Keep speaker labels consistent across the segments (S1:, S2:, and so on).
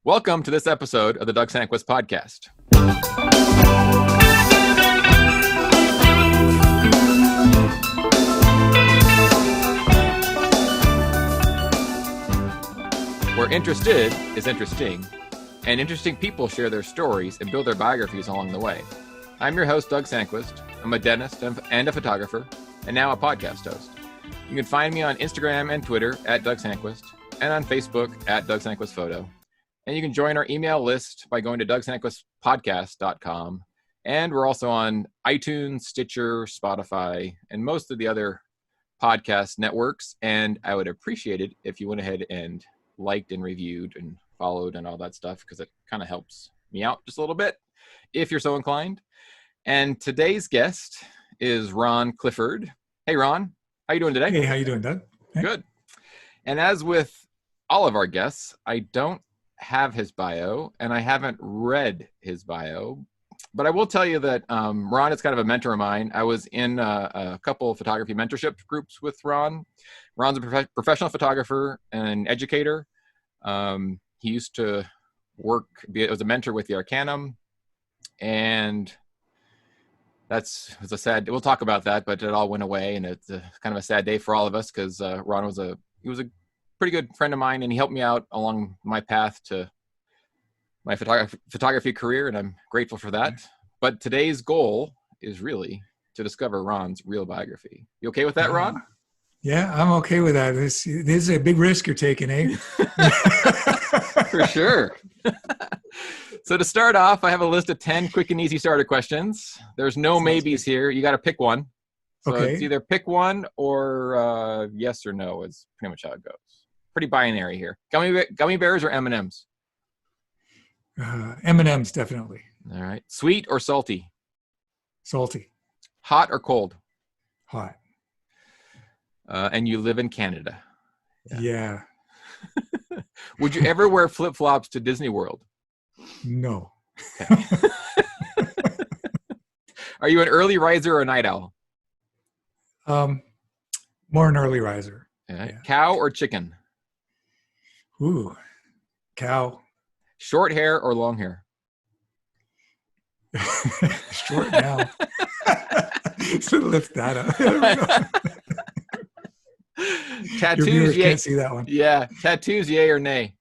S1: Welcome to this episode of the Doug Sanquist podcast. Where interested is interesting, and interesting people share their stories and build their biographies along the way. I'm your host, Doug Sanquist. I'm a dentist and a photographer, and now a podcast host. You can find me on Instagram and Twitter at Doug Sanquist, and on Facebook at Doug Sanquist Photo. And you can join our email list by going to DougSanquistPodcast.com. And we're also on iTunes, Stitcher, Spotify, and most of the other podcast networks. And I would appreciate it if you went ahead and liked and reviewed and followed and all that stuff, because it kind of helps me out just a little bit, if you're so inclined. And today's guest is Ron Clifford. Hey, Ron. How you doing today?
S2: Hey, how you doing, Doug? Hey.
S1: Good. And as with all of our guests, I don't have his bio, and I haven't read his bio, but I will tell you that Ron is kind of a mentor of mine. I was in a couple of photography mentorship groups with Ron. Ron's a professional photographer and an educator. He used to work as a mentor with the Arcanum, and it's a sad, we'll talk about that, but it all went away, and it's kind of a sad day for all of us, because Ron was a pretty good friend of mine, and he helped me out along my path to my photography career, and I'm grateful for that. But today's goal is really to discover Ron's real biography. You okay with that, Ron?
S2: Yeah, I'm okay with that. This is a big risk you're taking, eh?
S1: For sure. So to start off, I have a list of 10 quick and easy starter questions. There's no maybes here. You got to pick one. So
S2: Okay.
S1: It's either pick one or yes or no is pretty much how it goes. Pretty binary here. Gummy bears or M&Ms?
S2: M&Ms, definitely.
S1: All right. Sweet or salty?
S2: Salty.
S1: Hot or cold?
S2: Hot.
S1: And you live in Canada.
S2: Yeah.
S1: Would you ever wear flip-flops to Disney World?
S2: No.
S1: Okay. Are you an early riser or a night owl?
S2: More an early riser.
S1: Yeah.
S2: Yeah.
S1: Cow or chicken?
S2: Ooh, cow.
S1: Short hair or long hair?
S2: Short now. Should lift that up. I don't know.
S1: Tattoos,
S2: Your viewers
S1: yay.
S2: can't see that one.
S1: Yeah. Tattoos, yay or nay?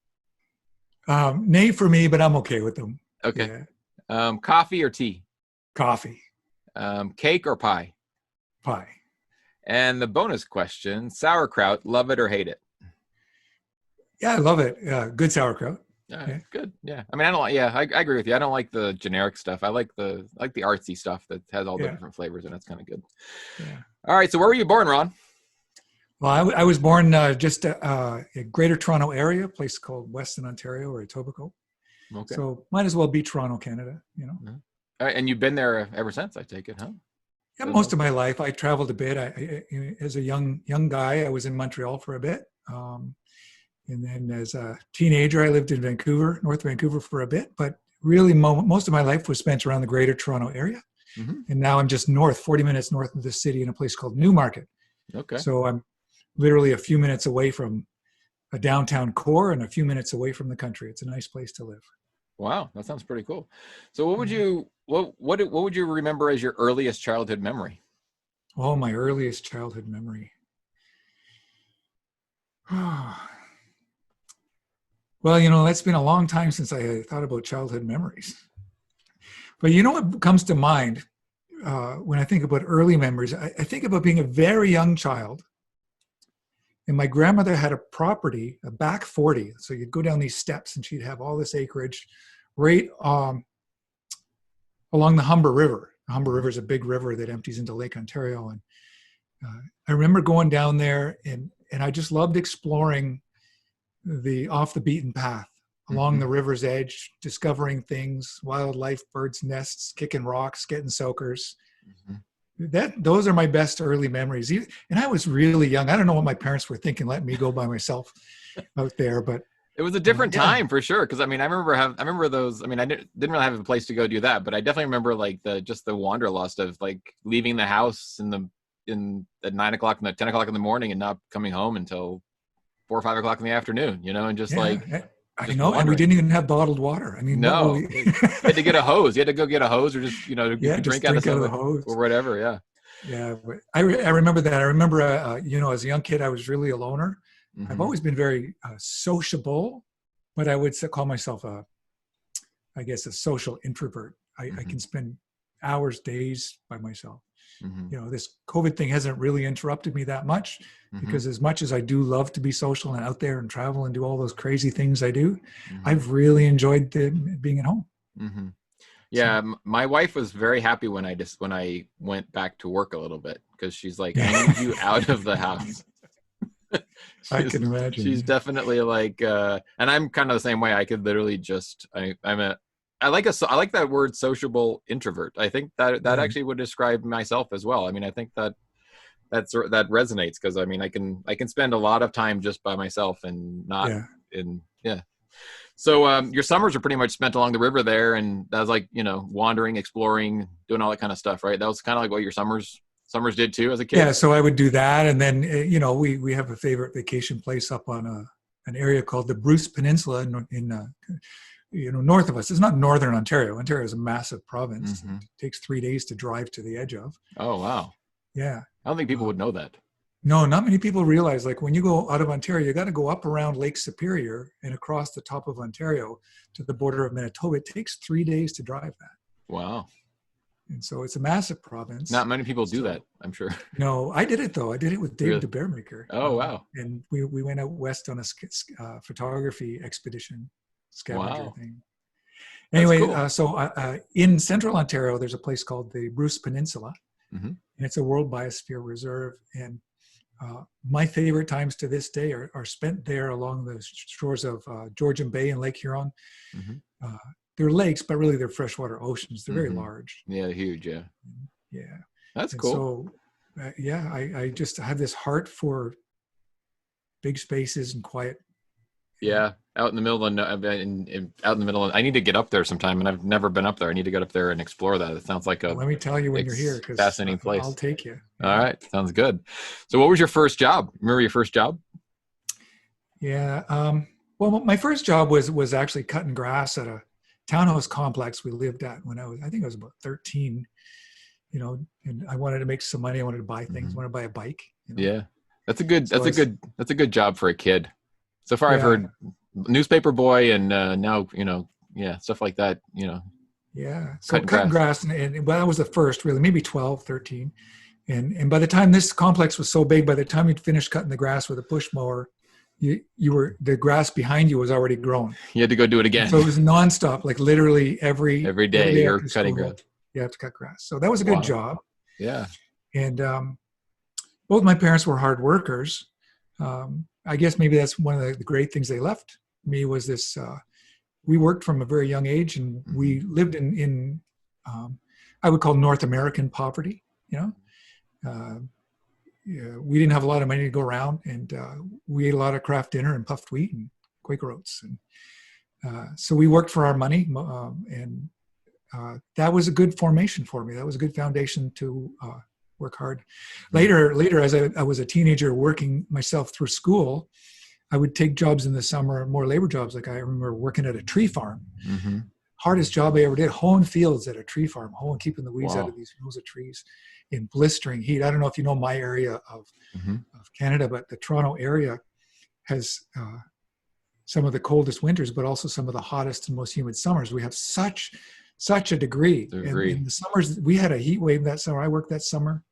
S2: Nay for me, but I'm okay with them.
S1: Okay.
S2: Yeah.
S1: Coffee or tea?
S2: Coffee.
S1: Cake or pie?
S2: Pie.
S1: And the bonus question, sauerkraut, love it or hate it?
S2: Yeah, I love it. Good sauerkraut.
S1: Yeah. Good. Yeah. I mean, I agree with you. I don't like the generic stuff. I like the artsy stuff that has all the different flavors, and that's kind of good.
S2: Yeah.
S1: All right. So where were you born, Ron?
S2: Well, I was born just a Greater Toronto area, a place called Weston, Ontario, or Etobicoke.
S1: Okay.
S2: So might as well be Toronto, Canada, you know.
S1: All right, and you've been there ever since, I take it, huh?
S2: Yeah, most of my life. I traveled a bit. As a young guy, I was in Montreal for a bit. And then as a teenager, I lived in Vancouver, North Vancouver for a bit. But really, most of my life was spent around the Greater Toronto area. Mm-hmm. And now I'm just 40 minutes north of the city in a place called Newmarket. Okay. So I'm literally a few minutes away from a downtown core and a few minutes away from the country. It's a nice place to live.
S1: Wow, that sounds pretty cool. So what would you remember as your earliest childhood memory?
S2: Oh, my earliest childhood memory. Well, that's been a long time since I thought about childhood memories. But what comes to mind when I think about early memories? I think about being a very young child. And my grandmother had a property, a back 40. So you'd go down these steps and she'd have all this acreage right along the Humber River. The Humber River is a big river that empties into Lake Ontario. And I remember going down there and I just loved exploring the off the beaten path along the river's edge, discovering things, wildlife, birds' nests, kicking rocks, getting soakers. Those are my best early memories. And I was really young. I don't know what my parents were thinking, letting me go by myself out there, but
S1: it was a different time for sure. Cause I mean, I remember those, I mean, I didn't really have a place to go do that, but I definitely remember like the wanderlust of like leaving the house at 9 o'clock and 10 o'clock in the morning and not coming home until 4 or 5 o'clock in the afternoon, and just
S2: I
S1: Just
S2: know, and we
S1: wondering.
S2: didn't even have bottled water. I mean, what were
S1: No,
S2: we?
S1: you had to get a hose. You had to go get a hose, or just
S2: Yeah,
S1: drink
S2: just
S1: out of
S2: drink out of the
S1: something or
S2: hose.
S1: whatever. Yeah.
S2: Yeah, but I remember that. I remember, as a young kid, I was really a loner. I've
S1: Hmm.
S2: always been very sociable, but I would call myself I guess, a social introvert. I
S1: Hmm.
S2: can spend hours, days by myself.
S1: Hmm.
S2: This COVID thing hasn't really interrupted me that much
S1: Hmm.
S2: because as much as I do love to be social and out there and travel and do all those crazy things I do,
S1: Hmm.
S2: I've really enjoyed being at home.
S1: Hmm. Yeah,
S2: So,
S1: my wife was very happy when I went back to work a little bit, because she's like, I
S2: yeah,
S1: need you out of the house.
S2: I
S1: she's
S2: can
S1: she's
S2: imagine.
S1: definitely like, and I'm kind of the same way. I could literally just I like that word, sociable introvert. I think that
S2: Yeah,
S1: actually would describe myself as well. I mean, I think that resonates, because I mean, I can spend a lot of time just by myself and not
S2: yeah.
S1: in yeah. So your summers are pretty much spent along the river there, and that was like, wandering, exploring, doing all that kind of stuff, right? That was kind of like what your summers did too as a
S2: Yeah,
S1: kid.
S2: so I would do that, and then we have a favorite vacation place up on an area called the Bruce Peninsula in north of us. It's not northern Ontario. Ontario is a massive province.
S1: Hmm.
S2: It takes 3 days to drive to the edge of.
S1: Oh wow,
S2: Yeah,
S1: I don't think people would
S2: um,
S1: know that.
S2: no, not many people realize. Like when you go out of Ontario, you got to go up around Lake Superior and across the top of Ontario to the border of Manitoba. It takes 3 days to drive that,
S1: Wow,
S2: and so it's a massive province.
S1: not many people do that,
S2: So
S1: I'm sure.
S2: no, I did it though. I did it with David
S1: Really?
S2: the Bearmaker,
S1: Oh wow,
S2: and we went out west on a photography expedition scavenger
S1: wow,
S2: thing.
S1: that's
S2: Anyway,
S1: cool.
S2: in central Ontario, there's a place called the Bruce Peninsula,
S1: Hmm.
S2: and it's a World Biosphere Reserve. And my favorite times to this day are spent there along the shores of Georgian Bay and Lake Huron.
S1: Hmm.
S2: Uh, they're lakes, but really they're freshwater oceans. They're very
S1: Hmm.
S2: large.
S1: Yeah, huge. Yeah,
S2: Yeah.
S1: that's
S2: And
S1: cool.
S2: so, yeah, I just have this heart for big spaces and quiet. And
S1: Yeah, out in the middle of out in the middle of, I need to get up there sometime, and I've never been up there. I need to get up there and explore that. It sounds like a
S2: let me tell you when you're here, because
S1: fascinating
S2: I'll
S1: place.
S2: take you.
S1: All
S2: Yeah.
S1: right, sounds good. So, what was your first job? Remember your first job?
S2: Yeah. Well, my first job was actually cutting grass at a townhouse complex we lived at when I think I was about 13. And I wanted to make some money. I wanted to buy things. I
S1: Hmm.
S2: wanted to buy a bike.
S1: Yeah, that's a good
S2: So I was,
S1: that's a good job for a kid. So far, I've
S2: yeah,
S1: heard newspaper boy, and now yeah, stuff like that.
S2: yeah. So
S1: Cutting
S2: cutting
S1: grass.
S2: grass, but that was the first, really, maybe 12, 13. And by the time this complex was so big, by the time you'd finished cutting the grass with a push mower, the grass behind you was already grown.
S1: You had to go do it
S2: And so
S1: again.
S2: it was nonstop, like literally every
S1: Every
S2: every
S1: day.
S2: day
S1: You're
S2: after
S1: cutting
S2: school,
S1: grass.
S2: you have to cut grass. So that was a good
S1: Wow.
S2: job.
S1: Yeah.
S2: And both my parents were hard workers. I guess maybe that's one of the great things they left me was this. We worked from a very young age, and
S1: Hmm.
S2: we lived in I would call North American poverty. Uh, yeah, we didn't have a lot of money to go around, and we ate a lot of Kraft dinner and puffed wheat and Quaker oats. And so we worked for our money, and that was a good formation for me. That was a good foundation to work hard. Later, as I was a teenager working myself through school, I would take jobs in the summer, more labor jobs. Like I remember working at a tree farm.
S1: Hmm.
S2: Hardest job I ever did, hoeing fields at a tree farm, keeping the weeds out of
S1: Wow.
S2: these rows of trees in blistering heat. I don't know if you know my area
S1: Hmm.
S2: of Canada, but the Toronto area has some of the coldest winters, but also some of the hottest and most humid summers. We have such a degree.
S1: To
S2: And
S1: agree.
S2: in the summers, we had a heat wave that summer. I worked that summer.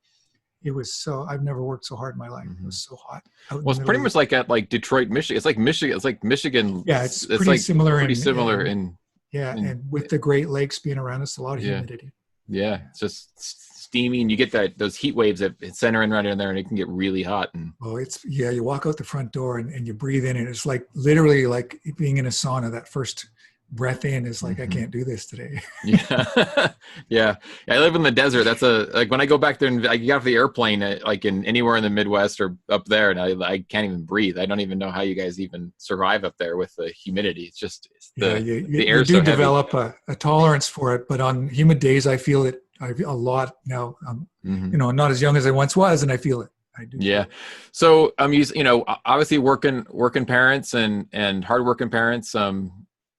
S2: It was I've never worked so hard in my life. It
S1: Hmm.
S2: was so hot out in
S1: Well,
S2: the
S1: it's
S2: middle
S1: pretty
S2: of the,
S1: much like at like Detroit, Michigan. It's like Michigan. It's like Michigan.
S2: yeah, it's
S1: It's
S2: pretty
S1: like
S2: similar.
S1: pretty
S2: And,
S1: similar
S2: and yeah,
S1: in
S2: and with the Great Lakes being around us, a lot of
S1: yeah.
S2: humidity.
S1: Yeah. It's just steamy, and you get those heat waves that center in right in there, and it can get really hot. And
S2: Oh, yeah, you walk out the front door and you breathe in, and it's like literally like being in a sauna. That first breath in is like, I
S1: hmm.
S2: can't do this today.
S1: Yeah. Yeah. I live in the desert. That's like when I go back there and I get off the airplane, like in anywhere in the Midwest or up there, and I can't even breathe. I don't even know how you guys even survive up there with the humidity. It's
S2: Yeah,
S1: the
S2: you
S1: air is
S2: do
S1: so heavy.
S2: develop a tolerance for it, but on humid days, I feel it a lot now.
S1: Hmm.
S2: I'm not as young as I once was, and I feel it. I do feel
S1: Yeah.
S2: it.
S1: So obviously working parents and hardworking parents,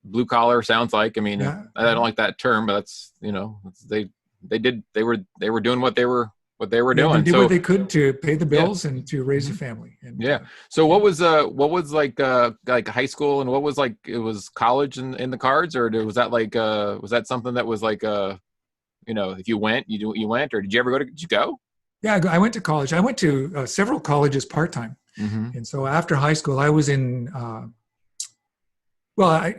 S1: blue collar sounds like. I mean,
S2: Yeah.
S1: I don't like that term, but that's, they were doing what they were
S2: Yeah, they
S1: doing.
S2: did what
S1: So
S2: they could to pay the
S1: yeah.
S2: bills and to raise a
S1: Mhm.
S2: family. And
S1: Yeah. So what was like high school, and what was like, it was college in the cards, or was that like was that something that was like if you went, you went, or did you ever go did you go?
S2: yeah, I went to college. I went to several colleges part time.
S1: Mm-hmm.
S2: And so after high school, I was in, well,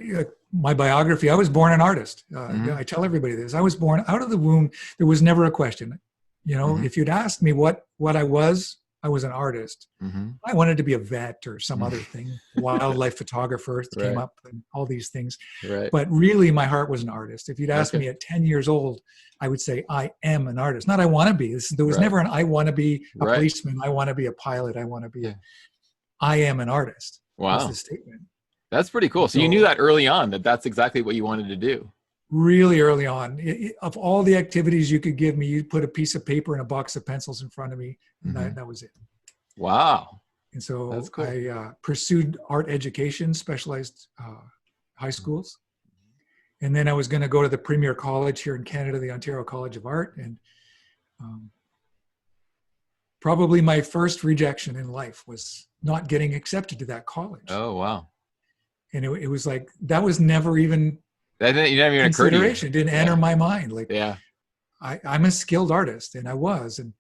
S2: my biography, I was born an artist.
S1: Mm-hmm.
S2: I tell everybody this. I was born out of the womb. There was never a question.
S1: Mm-hmm.
S2: If you'd asked me what I was an artist.
S1: Mm-hmm.
S2: I wanted to be a vet or some other
S1: Mm-hmm.
S2: thing. Wildlife photographer came
S1: Right.
S2: up and all these things.
S1: Right.
S2: But really, my heart was an artist. If you'd asked
S1: Okay.
S2: me at 10 years old, I would say, I am an artist. Not I want to be. There was
S1: Right.
S2: never an I want to be a
S1: Right.
S2: policeman. I want to be a pilot. I want to be
S1: Yeah.
S2: I am an artist was the
S1: Wow.
S2: statement.
S1: That's pretty cool.
S2: And
S1: So you knew
S2: so
S1: that early on, that that's exactly what you wanted to do.
S2: really early on, of all the activities you could give me, you put a piece of paper and a box of pencils in front of me, and
S1: Mm-hmm.
S2: that was it.
S1: Wow.
S2: And
S1: That's
S2: so
S1: cool.
S2: I pursued art education, specialized high schools. And then I was going to go to the premier college here in Canada, the Ontario College of Art. And um, probably my first rejection in life was not getting accepted to that college.
S1: Oh, wow.
S2: And it was like, that was never even
S1: That didn't even occur to you.
S2: consideration. It didn't enter
S1: Yeah.
S2: my mind. Like,
S1: Yeah.
S2: I'm a skilled artist, and I was. And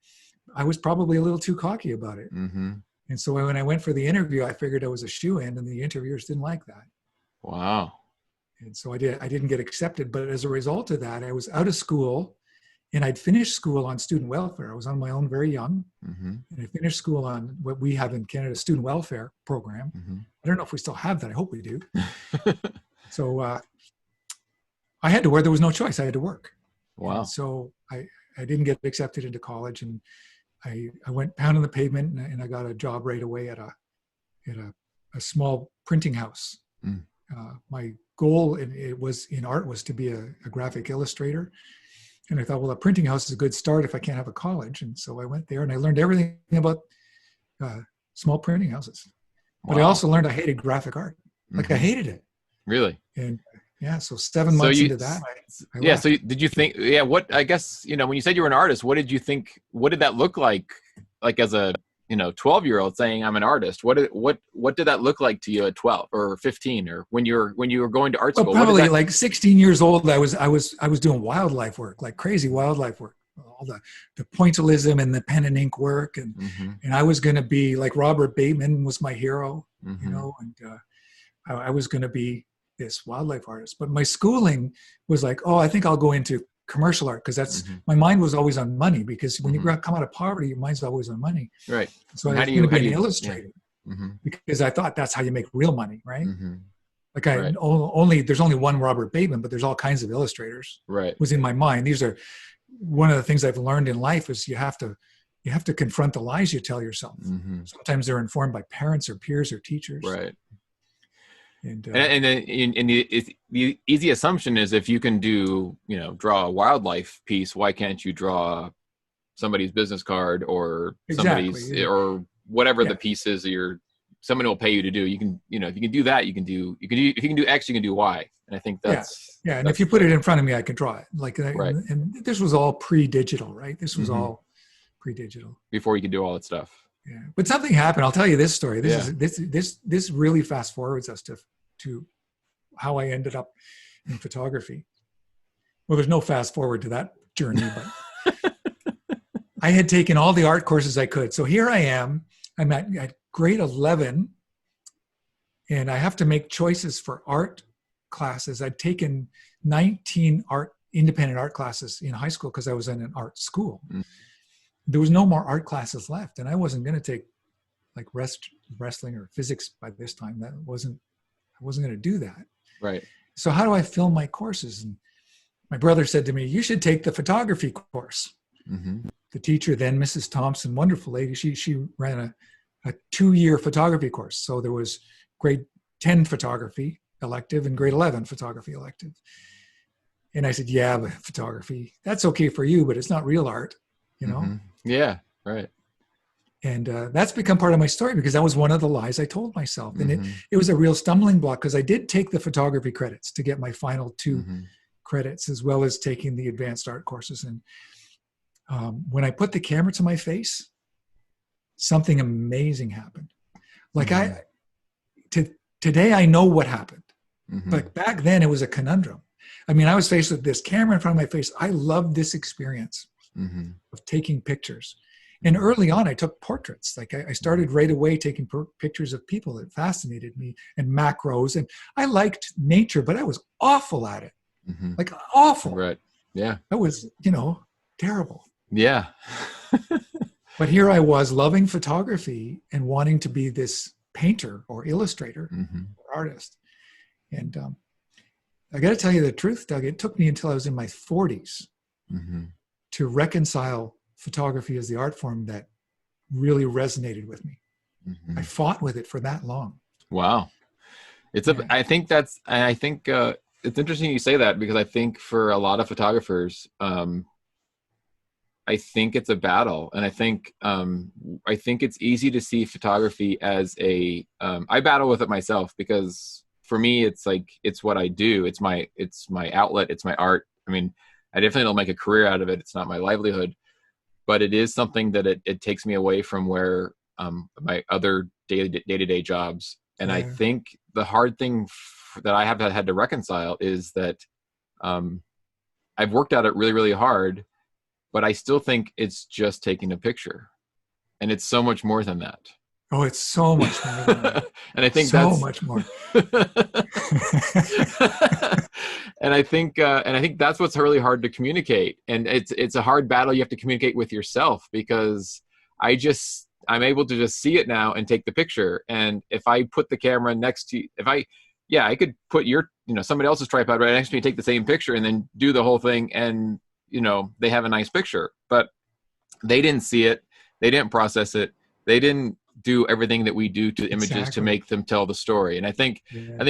S2: I was probably a little too cocky about it.
S1: Mm-hmm.
S2: And so when I went for the interview, I figured I was a shoo-in, and the interviewers didn't like that.
S1: Wow.
S2: And so I didn't get accepted. But as a result of that, I was out of school, and I'd finished school on student welfare. I was on my own very young.
S1: Mm-hmm.
S2: And I finished school on what we have in Canada, student welfare program.
S1: Mm-hmm.
S2: I don't know if we still have that. I hope we do. So I had to work. There was no choice. I had to work.
S1: Wow.
S2: And so I didn't get accepted into college, and I went pounding the pavement, and I got a job right away at a small printing house.
S1: Mm.
S2: My goal in art was to be a graphic illustrator. And I thought, well, a printing house is a good start if I can't have a college. And so I went there, and I learned everything about small printing houses. But I
S1: Wow.
S2: also learned I hated graphic art. Like I
S1: Mhm.
S2: hated it.
S1: Really?
S2: And yeah, so 7 months into that, I
S1: yeah.
S2: left.
S1: So did you think? Yeah. What? I guess when you said you were an artist, what did you think? What did that look like? Like as a 12-year-old saying I'm an artist. What did that look like to you at 12 or 15, or when you were going to art
S2: Well,
S1: school?
S2: probably like 16 years old, I was doing wildlife work, like crazy wildlife work, all the pointillism and the pen and ink work, and
S1: Mm-hmm.
S2: and I was going to be like Robert Bateman was my hero,
S1: Mm-hmm.
S2: and I was going to be this wildlife artist. But my schooling was like, oh, I think I'll go into commercial art, because that's
S1: Mm-hmm.
S2: my mind was always on money, because when
S1: Mhm.
S2: you come out of poverty, your mind's always on money.
S1: Right.
S2: So
S1: And
S2: I
S1: how
S2: was
S1: do
S2: going to
S1: you-
S2: be an
S1: yeah.
S2: illustrator,
S1: Mm-hmm.
S2: because I thought that's how you make real money, right?
S1: Mm-hmm.
S2: Like
S1: Right.
S2: there's only one Robert Bateman, but there's all kinds of illustrators.
S1: Right.
S2: Was in my mind. These are one of the things I've learned in life is you have to confront the lies you tell yourself.
S1: Mm-hmm.
S2: Sometimes they're informed by parents or peers or teachers.
S1: Right.
S2: And
S1: And then the easy assumption is, if you can draw a wildlife piece, why can't you draw somebody's business card or somebody's
S2: Exactly, yeah.
S1: or whatever
S2: Yeah.
S1: the piece is someone will pay you to do. You can if you can do that, if you can do X, you can do Y. And I think that's
S2: yeah. And if you put it in front of me, I can draw it. Like
S1: Right.
S2: and this was all pre-digital, right? This was
S1: Mhm.
S2: all pre-digital.
S1: before you can do all that stuff.
S2: Yeah. But something happened. I'll tell you this story.
S1: Yeah.
S2: This really fast forwards us to how I ended up in photography. Well, there's no fast forward to that journey, but I had taken all the art courses I could. So here I am. I'm at grade 11, and I have to make choices for art classes. I'd taken 19 independent art classes in high school because I was in an art school.
S1: Mm.
S2: There was no more art classes left, and I wasn't going to take like wrestling or physics by this time. I wasn't going to do that.
S1: Right.
S2: So how do I fill my courses? And my brother said to me, "You should take the photography course."
S1: Mm-hmm.
S2: The teacher then, Mrs. Thompson, wonderful lady, she ran a 2-year photography course. So there was grade 10 photography elective and grade 11 photography elective. And I said, yeah, but photography, that's okay for you, but it's not real art,
S1: Mm-hmm. Yeah. Right.
S2: And that's become part of my story because that was one of the lies I told myself. And
S1: Mm-hmm.
S2: it was a real stumbling block because I did take the photography credits to get my final 2
S1: Mm-hmm.
S2: credits, as well as taking the advanced art courses. And when I put the camera to my face, something amazing happened. Like
S1: Mm-hmm.
S2: today I know what happened,
S1: Mm-hmm.
S2: but back then it was a conundrum. I mean, I was faced with this camera in front of my face. I loved this experience
S1: Mm-hmm.
S2: of taking pictures. And early on, I took portraits. Like I started right away taking pictures of people that fascinated me and macros. And I liked nature, but I was awful at it.
S1: Mm-hmm.
S2: Like awful.
S1: Right. Yeah.
S2: That was, terrible.
S1: Yeah.
S2: But here I was loving photography and wanting to be this painter or illustrator
S1: Mm-hmm.
S2: or artist. And I got to tell you the truth, Doug, it took me until I was in my 40s
S1: Mm-hmm.
S2: to reconcile photography as the art form that really resonated with me.
S1: Mm-hmm.
S2: I fought with it for that long.
S1: Wow. It's I think it's interesting you say that, because I think for a lot of photographers, I think it's a battle, and I think it's easy to see photography as I battle with it myself, because for me it's like, it's what I do. It's my outlet. It's my art. I mean, I definitely don't make a career out of it. It's not my livelihood, but it is something that it takes me away from where my other day-to-day jobs. And I think the hard thing that I have had to reconcile is that I've worked at it really, really hard, but I still think it's just taking a picture, and it's so much more than that.
S2: Oh, it's so much more than that.
S1: And I think
S2: so much more.
S1: And I think that's what's really hard to communicate. And it's a hard battle you have to communicate with yourself, because I'm able to just see it now and take the picture. And if I put the camera next to, I could put somebody else's tripod right next to me, take the same picture, and then do the whole thing, and they have a nice picture. But they didn't see it, they didn't process it, they didn't do everything that we do to images to make them tell the story. And I think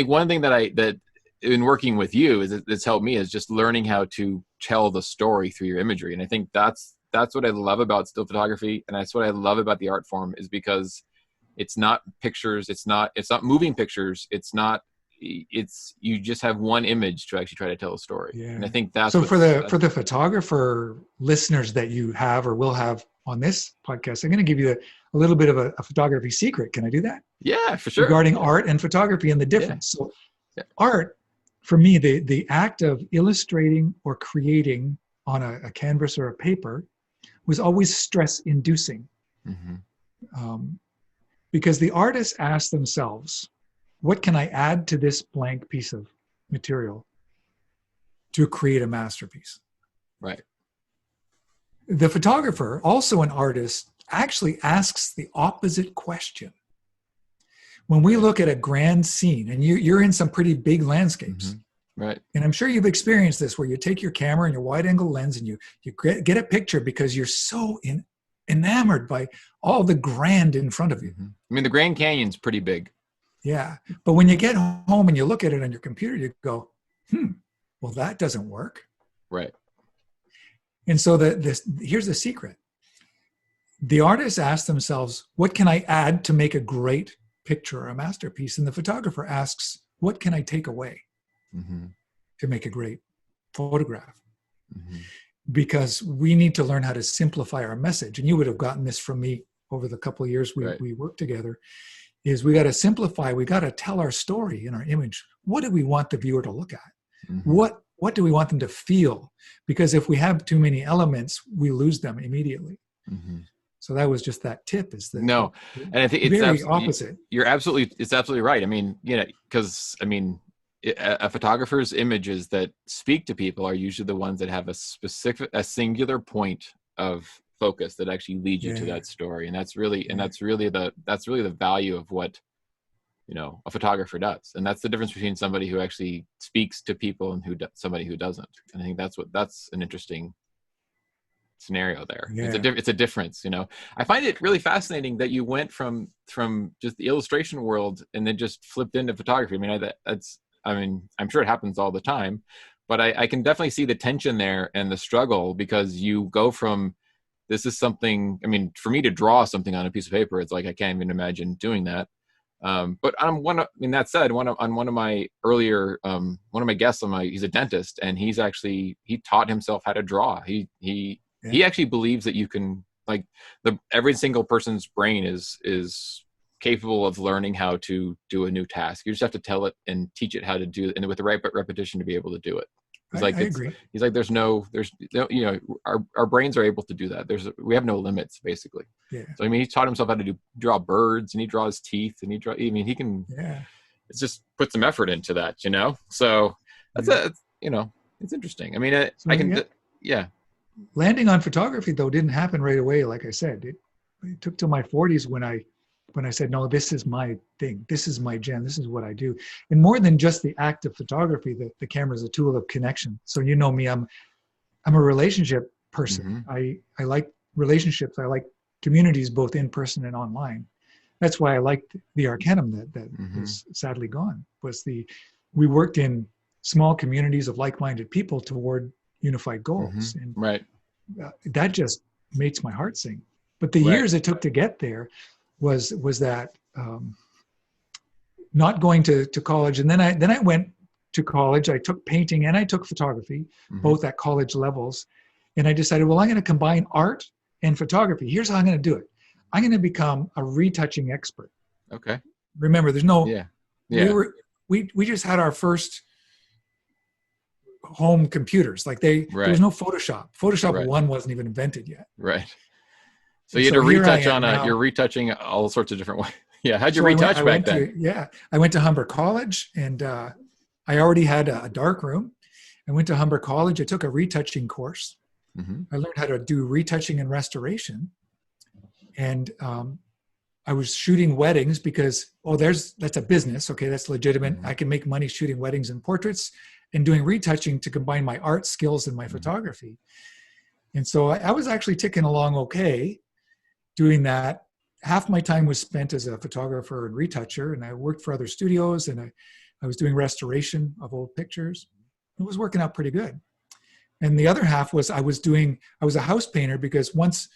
S1: one thing that in working with you that's helped me is just learning how to tell the story through your imagery. And I think that's what I love about still photography, and that's what I love about the art form, is because it's not pictures, it's not moving pictures, you just have one image to actually try to tell a story. Yeah. And I think that's
S2: so for the photographer listeners that you have or will have on this podcast, I'm going to give you a little bit of a photography secret. Can I do that?
S1: Yeah, for sure.
S2: Regarding art and photography and the difference. So art, for me, the act of illustrating or creating on a canvas or a paper was always stress inducing. Mm-hmm. Because the artists asked themselves, what can I add to this blank piece of material to create a masterpiece?
S1: Right.
S2: The photographer, also an artist, actually asks the opposite question. When we look at a grand scene, and you're in some pretty big landscapes,
S1: mm-hmm. Right?
S2: And I'm sure you've experienced this, where you take your camera and your wide-angle lens and you get a picture because you're so enamored by all the grand in front of you.
S1: Mm-hmm. I mean, the Grand Canyon's pretty big.
S2: Yeah. But when you get home and you look at it on your computer, you go, well, that doesn't work.
S1: Right.
S2: And so here's the secret. The artists ask themselves, what can I add to make a great picture or a masterpiece? And the photographer asks, what can I take away to make a great photograph? Mm-hmm. Because we need to learn how to simplify our message. And you would have gotten this from me over the couple of years we worked together. Is we got to simplify. We got to tell our story in our image. What do we want the viewer to look at? Mm-hmm. What do we want them to feel? Because if we have too many elements, we lose them immediately. Mm-hmm. So that was just that tip. And
S1: I think it's
S2: very opposite.
S1: It's absolutely right. I mean, because a photographer's images that speak to people are usually the ones that have a singular point of focus that actually leads you to that story. And that's really the value of what a photographer does. And that's the difference between somebody who actually speaks to people and somebody who doesn't. And I think that's an interesting scenario there. It's a difference. I find it really fascinating that you went from just the illustration world and then just flipped into photography. I mean, I'm sure it happens all the time, but I can definitely see the tension there and the struggle, because you go from this is something, I mean, for me to draw something on a piece of paper, it's like, I can't even imagine doing that. But that said, one of my earlier, one of my guests he's a dentist, and he taught himself how to draw. He actually believes that you can, like, every single person's brain is capable of learning how to do a new task. You just have to tell it and teach it how to do it, and with the right repetition to be able to do it.
S2: I agree.
S1: He's like, there's no, our brains are able to do that. We have no limits, basically.
S2: Yeah.
S1: So, I mean, he taught himself how to draw birds, and he draws teeth, and he can, it's just put some effort into that, So that's it's interesting. I mean,
S2: Landing on photography, though, didn't happen right away. Like I said, it took till my 40s when I said, no, this is my thing. This is my jam. This is what I do. And more than just the act of photography, the camera is a tool of connection. So you know me, I'm a relationship person. Mm-hmm. I like relationships. I like communities, both in person and online. That's why I liked the Arcanum that is sadly gone. We worked in small communities of like-minded people toward unified goals. And that just makes my heart sing. But the years it took to get there was that not going to college. And then I went to college. I took painting and I took photography, both at college levels. And I decided, well, I'm going to combine art and photography. Here's how I'm going to do it. I'm going to become a retouching expert.
S1: Okay.
S2: Remember, there's no, we just had our first home computers. Like there was no Photoshop. Photoshop 1 wasn't even invented yet.
S1: Right. So you had to retouch you're retouching all sorts of different ways. Yeah. How'd you retouch back then?
S2: I went to Humber College, and I already had a dark room. I went to Humber College. I took a retouching course. I learned how to do retouching and restoration. And I was shooting weddings because, that's a business. Okay, that's legitimate. I can make money shooting weddings and portraits and doing retouching to combine my art skills and my photography. And so I was actually ticking along okay doing that. Half my time was spent as a photographer and retoucher, and I worked for other studios, and I was doing restoration of old pictures. It was working out pretty good. And the other half was I was a house painter, because once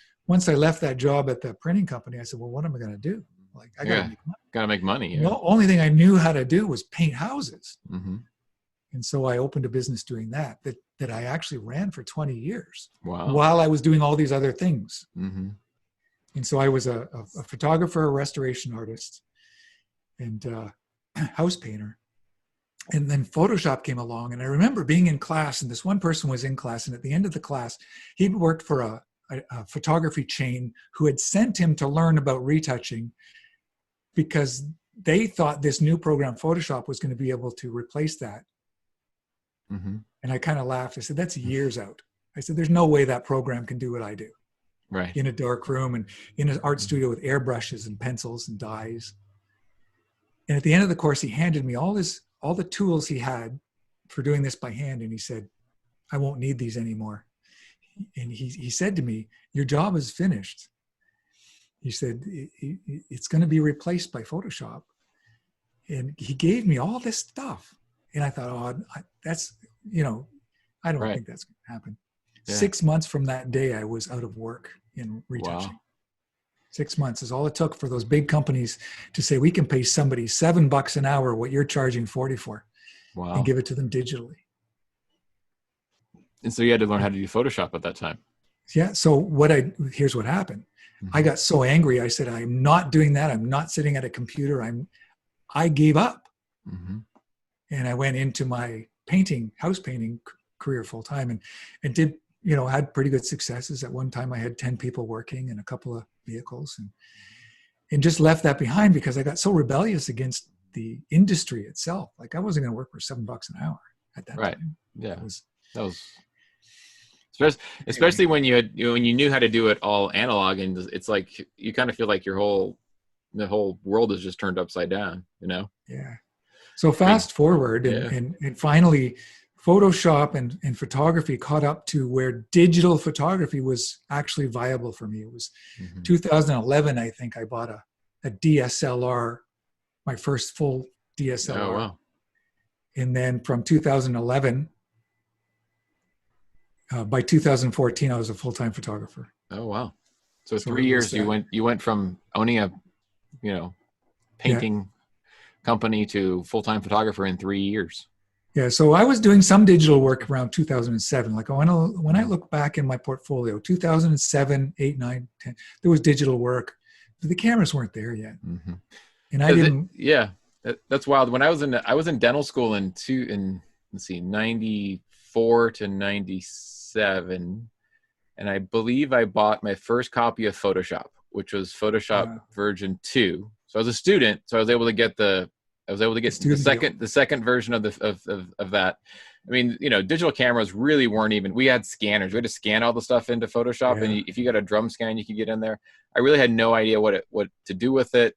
S2: I left that job at the printing company, I said, well, what am I going to do? Like, I got to make money.
S1: Got to make money. Yeah.
S2: The only thing I knew how to do was paint houses. And so I opened a business doing that I actually ran for 20 years.
S1: Wow.
S2: While I was doing all these other things. And so I was a photographer, a restoration artist, and house painter. And then Photoshop came along, and I remember being in class, and this one person was in class, and at the end of the class, he'd worked for a photography chain who had sent him to learn about retouching because they thought this new program, Photoshop, was going to be able to replace that. And I kind of laughed. I said, that's years out. I said, there's no way that program can do what I do.
S1: Right.
S2: In a dark room and in an art studio with airbrushes and pencils and dyes. And at the end of the course, he handed me all the tools he had for doing this by hand. And he said, I won't need these anymore. And he said to me, your job is finished. He said, it's going to be replaced by Photoshop. And he gave me all this stuff. And I thought, that's, I don't think that's going to happen. Yeah. 6 months from that day, I was out of work in retouching. Wow. 6 months is all it took for those big companies to say, we can pay somebody $7 an hour what you're charging 40 for. Wow. And give it to them digitally.
S1: And so you had to learn how to do Photoshop at that time.
S2: Yeah. So here's what happened. I got so angry. I said, I'm not doing that. I'm not sitting at a computer. I gave up. And I went into my house painting career full time and did, had pretty good successes. At one time I had 10 people working and a couple of vehicles and just left that behind because I got so rebellious against the industry itself. Like I wasn't going to work for $7 an hour at that time.
S1: Yeah. That was especially when you knew how to do it all analog, and it's like, you kind of feel like the whole world is just turned upside down,
S2: Yeah. So fast forward and finally Photoshop and photography caught up to where digital photography was actually viable for me. It was 2011, I think I bought a DSLR, my first full DSLR.
S1: Oh, wow.
S2: And then from 2011, by 2014, I was a full-time photographer.
S1: Oh, wow. So
S2: So
S1: 3 years you went from owning a,
S2: yeah,
S1: painting company to full-time photographer in 3 years.
S2: yeah. So I was doing some digital work around 2007. Like when I look back in my portfolio, 2007, 8, 9, 10, there was digital work. The cameras weren't there yet,
S1: Mm-hmm.
S2: and I didn't.
S1: That's wild. When I was in dental school in let's see, 94 to 97, and I believe I bought my first copy of Photoshop, which was Photoshop version 2. So I was a student, so I was able to get the second version of that. I mean, digital cameras really weren't even. We had scanners. We had to scan all the stuff into Photoshop, and if you got a drum scan, you could get in there. I really had no idea what to do with it.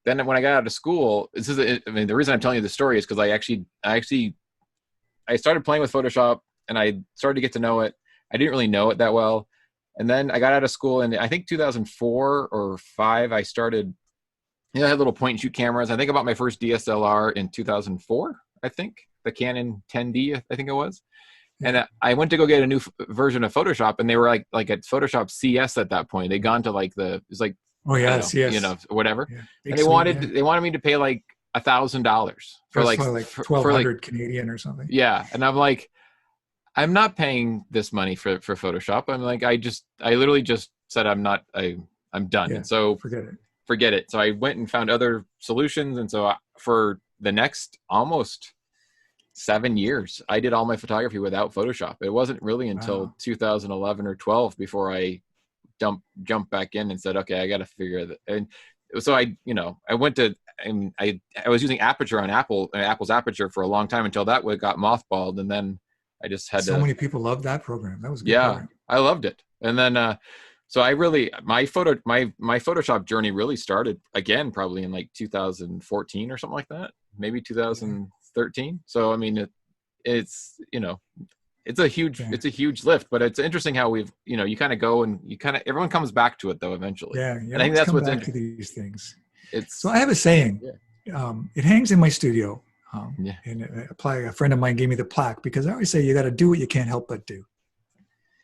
S1: Then when I got out of school, the reason I'm telling you the story is because I started playing with Photoshop, and I started to get to know it. I didn't really know it that well. And then I got out of school, and I think 2004 or 5, I started, I had little point and shoot cameras. I think I bought my first DSLR in 2004, I think, the Canon 10D, I think it was. And I went to go get a new version of Photoshop, and they were like at Photoshop CS at that point. They'd gone to like it was like,
S2: CS,
S1: whatever.
S2: Yeah.
S1: And they wanted me to pay like $1,000 for like
S2: 1,200 Canadian or something.
S1: Yeah. And I'm like, I'm not paying this money for Photoshop. I'm like, I literally just said, I'm done.
S2: Yeah,
S1: and so forget it. So I went and found other solutions. And so for the next almost 7 years, I did all my photography without Photoshop. It wasn't really until 2011 or 12 before I jumped back in and said, okay, I got to figure that. And so I went to, and I was using Aperture on Apple's Aperture for a long time until that got mothballed. And then I just had
S2: so many people loved that program. That was a good program.
S1: I loved it. And then, so I really, my Photoshop journey really started again, probably in like 2014 or something like that, maybe 2013. So, I mean, it's a huge lift, but it's interesting how we've, you kind of go and everyone comes back to it though, eventually.
S2: Yeah.
S1: And I think that's what's
S2: interesting. To these things.
S1: So
S2: I have a saying, it hangs in my studio. And a friend of mine gave me the plaque because I always say you got to do what you can't help but do.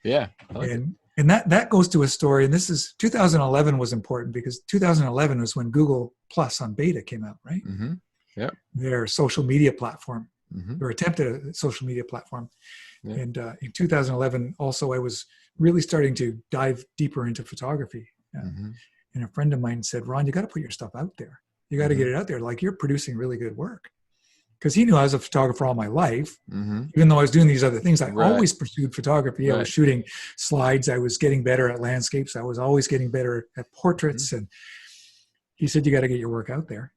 S1: Yeah.
S2: And that goes to a story. And this is 2011 was important because 2011 was when Google Plus on beta came out, right?
S1: Mm-hmm. Yeah.
S2: Their social media platform,
S1: mm-hmm.
S2: or attempt at a social media platform.
S1: Yeah.
S2: And in 2011, also, I was really starting to dive deeper into photography.
S1: Mm-hmm.
S2: And a friend of mine said, Ron, you got to put your stuff out there. You got to get it out there. Like, you're producing really good work. Because he knew I was a photographer all my life.
S1: Mm-hmm.
S2: Even though I was doing these other things, I always pursued photography. I was shooting slides. I was getting better at landscapes. I was always getting better at portraits. And he said, you got to get your work out there.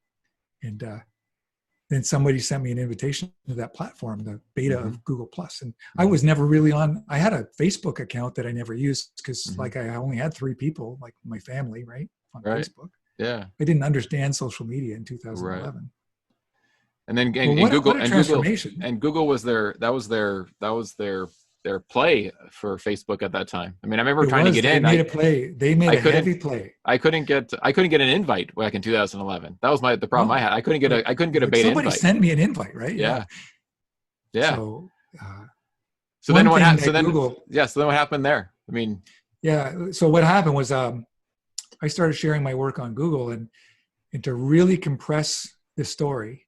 S2: And then somebody sent me an invitation to that platform, the beta of Google Plus. And I was never really on. I had a Facebook account that I never used because like I only had 3 people, like my family, on Facebook.
S1: Yeah.
S2: I didn't understand social media in 2011.
S1: Right. And then Google was their play for Facebook at that time. I mean, I remember trying to get in.
S2: They made a heavy play.
S1: I couldn't get an invite back in 2011. That was the problem I had. I couldn't get a beta invite.
S2: Somebody sent me an invite, right?
S1: Yeah.
S2: So
S1: then what happened? So then what happened there? I mean,
S2: So what happened was I started sharing my work on Google and to really compress the story.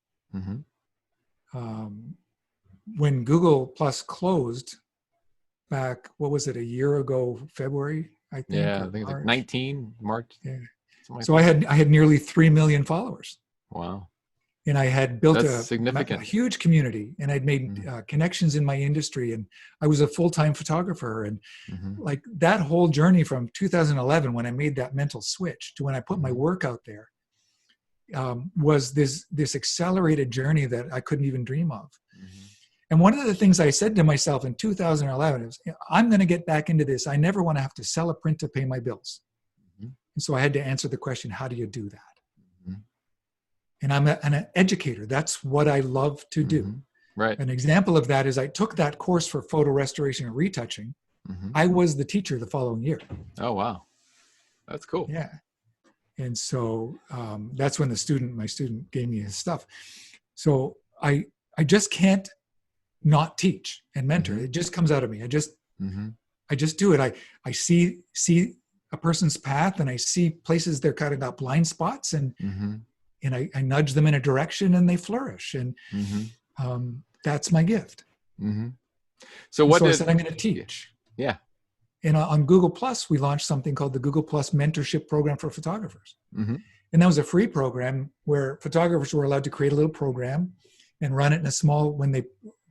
S2: When Google Plus closed back, what was it, a year ago, February, I think?
S1: Yeah, I think it's like 19 March.
S2: Yeah. So I had nearly 3 million followers.
S1: Wow.
S2: And I had built
S1: a
S2: huge community, and I'd made connections in my industry, and I was a full-time photographer. And like that whole journey from 2011, when I made that mental switch, to when I put my work out there, was this accelerated journey that I couldn't even dream of. And one of the things I said to myself in 2011 is, I'm going to get back into this. I never want to have to sell a print to pay my bills. And so I had to answer the question, how do you do that? And I'm an educator. That's what I love to do.
S1: Right.
S2: An example of that is I took that course for photo restoration and retouching. I was the teacher the following year.
S1: Oh, wow. That's cool.
S2: Yeah. And so that's when my student gave me his stuff. So I just can't not teach and mentor.
S1: Mm-hmm.
S2: It just comes out of me. I just
S1: Mm-hmm.
S2: do it. I see a person's path, and I see places they're kind of got blind spots, and
S1: Mm-hmm.
S2: I nudge them in a direction, and they flourish. And
S1: Mm-hmm.
S2: that's my gift.
S1: Mm-hmm. So
S2: And
S1: what
S2: so I
S1: did,
S2: said, I'm going to
S1: yeah.
S2: teach.
S1: Yeah.
S2: And on Google Plus, we launched something called the Google Plus Mentorship Program for photographers.
S1: Mm-hmm.
S2: And that was a free program where photographers were allowed to create a little program and run it in a small, when they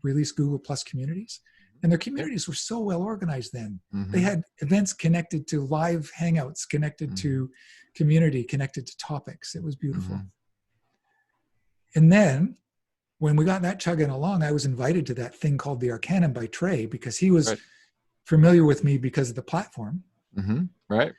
S2: released Google Plus communities. And their communities were so well organized then.
S1: Mm-hmm.
S2: They had events connected to live hangouts, connected to community, connected to topics. It was beautiful.
S1: Mm-hmm.
S2: And then when we got that chugging along, I was invited to that thing called the Arcanum by Trey, because he was familiar with me because of the platform.
S1: Mm-hmm. Right.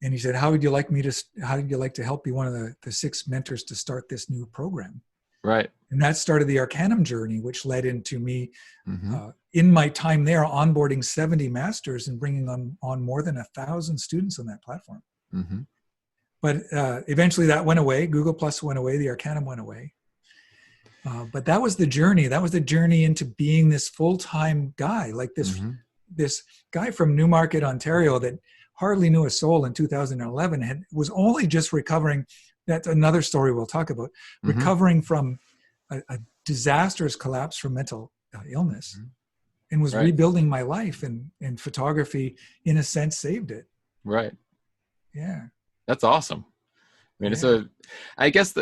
S2: And he said, how would you like to help be one of the 6 mentors to start this new program?
S1: Right.
S2: And that started the Arcanum journey, which led into me
S1: Mm-hmm.
S2: in my time there onboarding 70 masters and bringing on more than 1,000 students on that platform.
S1: Mm-hmm.
S2: But eventually that went away. Google Plus went away. The Arcanum went away. But that was the journey. That was the journey into being this full-time guy, like this guy from Newmarket, Ontario, that hardly knew a soul in 2011, was only just recovering. That's another story we'll talk about.
S1: Mm-hmm.
S2: Recovering from a disastrous collapse from mental illness, and was rebuilding my life, and photography, in a sense, saved it.
S1: Right.
S2: Yeah.
S1: That's awesome. I mean, so I guess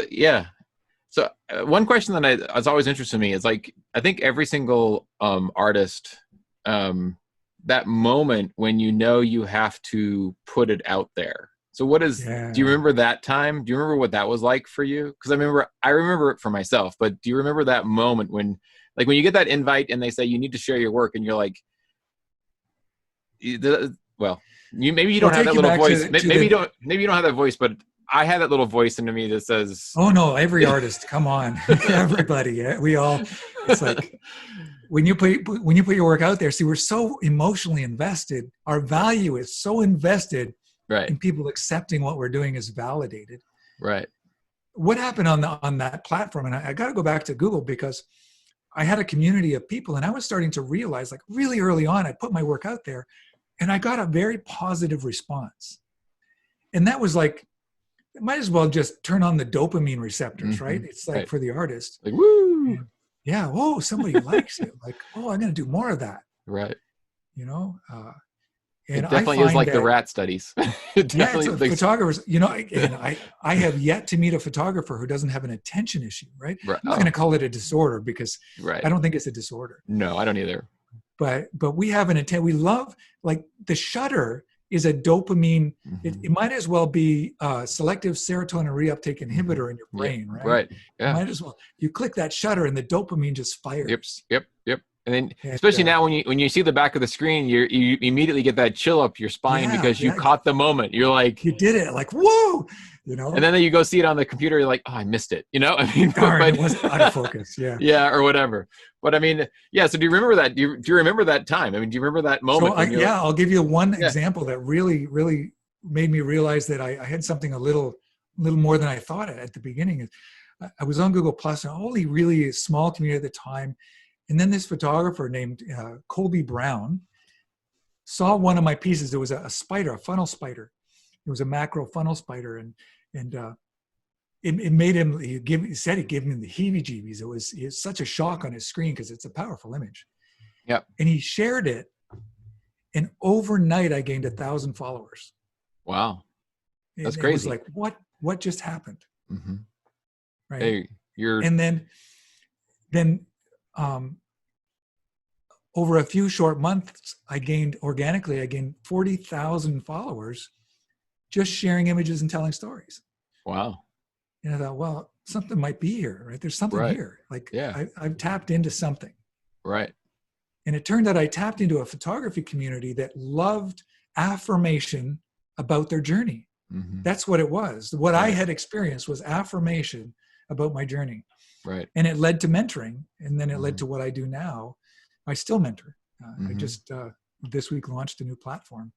S1: So one question that is always interested me is, like, I think every single artist, that moment when you know you have to put it out there. So do you remember that time? Do you remember what that was like for you? Because I remember it for myself, but do you remember that moment when you get that invite and they say you need to share your work, and you're like, maybe you don't have that little voice. Maybe you don't have that voice, but I had that little voice into me that says,
S2: oh no, every artist, come on, everybody, we all, it's like, when you put your work out there, see, we're so emotionally invested. Our value is so invested in people accepting what we're doing is validated.
S1: Right.
S2: What happened on that platform? And I got to go back to Google, because I had a community of people, and I was starting to realize, like, really early on, I put my work out there, and I got a very positive response. And that was like, might as well just turn on the dopamine receptors, right? It's like for the artist,
S1: like, woo,
S2: yeah, oh, somebody likes it, like, oh, I'm going to do more of that,
S1: right?
S2: And
S1: it definitely is like the rat studies.
S2: Photographers, I have yet to meet a photographer who doesn't have an attention issue, right? I'm not going to call it a disorder, because I don't think it's a disorder.
S1: No, I don't either.
S2: But we have we love, like, the shutter is a dopamine. It might as well be a selective serotonin reuptake inhibitor in your brain, right?
S1: Right. Yeah.
S2: Might as well. You click that shutter and the dopamine just fires.
S1: Yep. And then, especially now, when you see the back of the screen, you immediately get that chill up your spine, because you caught the moment. You're like,
S2: you did it, like, whoa,
S1: And then you go see it on the computer. You're like, oh, I missed it. I mean,
S2: it wasn't out of focus. Yeah.
S1: Yeah, or whatever. But I mean, yeah. So do you remember that? Do you remember that time? I mean, do you remember that moment?
S2: So I'll give you one example that really, really made me realize that I had something a little more than I thought at the beginning. I was on Google Plus, and only really a small community at the time. And then this photographer named Colby Brown saw one of my pieces. It was a spider, a funnel spider. It was a macro funnel spider, and it made him. He said it gave him the heebie-jeebies. It was such a shock on his screen, because it's a powerful image.
S1: Yep.
S2: And he shared it, and overnight I gained 1,000 followers.
S1: Wow, that's crazy.
S2: It was like, what just happened?
S1: Mm-hmm.
S2: Right.
S1: Hey,
S2: and then. Over a few short months, I gained 40,000 followers just sharing images and telling stories.
S1: Wow.
S2: And I thought, well, something might be here, right? There's something here. Like, I've tapped into something.
S1: Right.
S2: And it turned out I tapped into a photography community that loved affirmation about their journey.
S1: Mm-hmm.
S2: That's what it was. What I had experienced was affirmation about my journey.
S1: Right.
S2: And it led to mentoring. And then it led to what I do now. I still mentor. I just this week launched a new platform.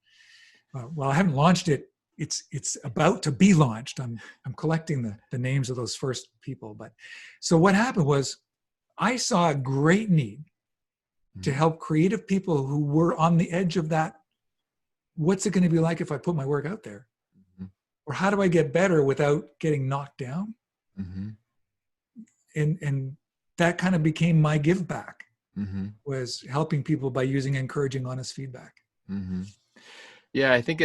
S2: Well, I haven't launched it. It's about to be launched. I'm collecting the names of those first people. But so what happened was, I saw a great need to help creative people who were on the edge of that. What's it going to be like if I put my work out there?
S1: Mm-hmm.
S2: Or how do I get better without getting knocked down?
S1: Mm-hmm.
S2: And that kind of became my give back,
S1: Mm-hmm.
S2: was helping people by using encouraging, honest feedback.
S1: Mm-hmm. Yeah, I think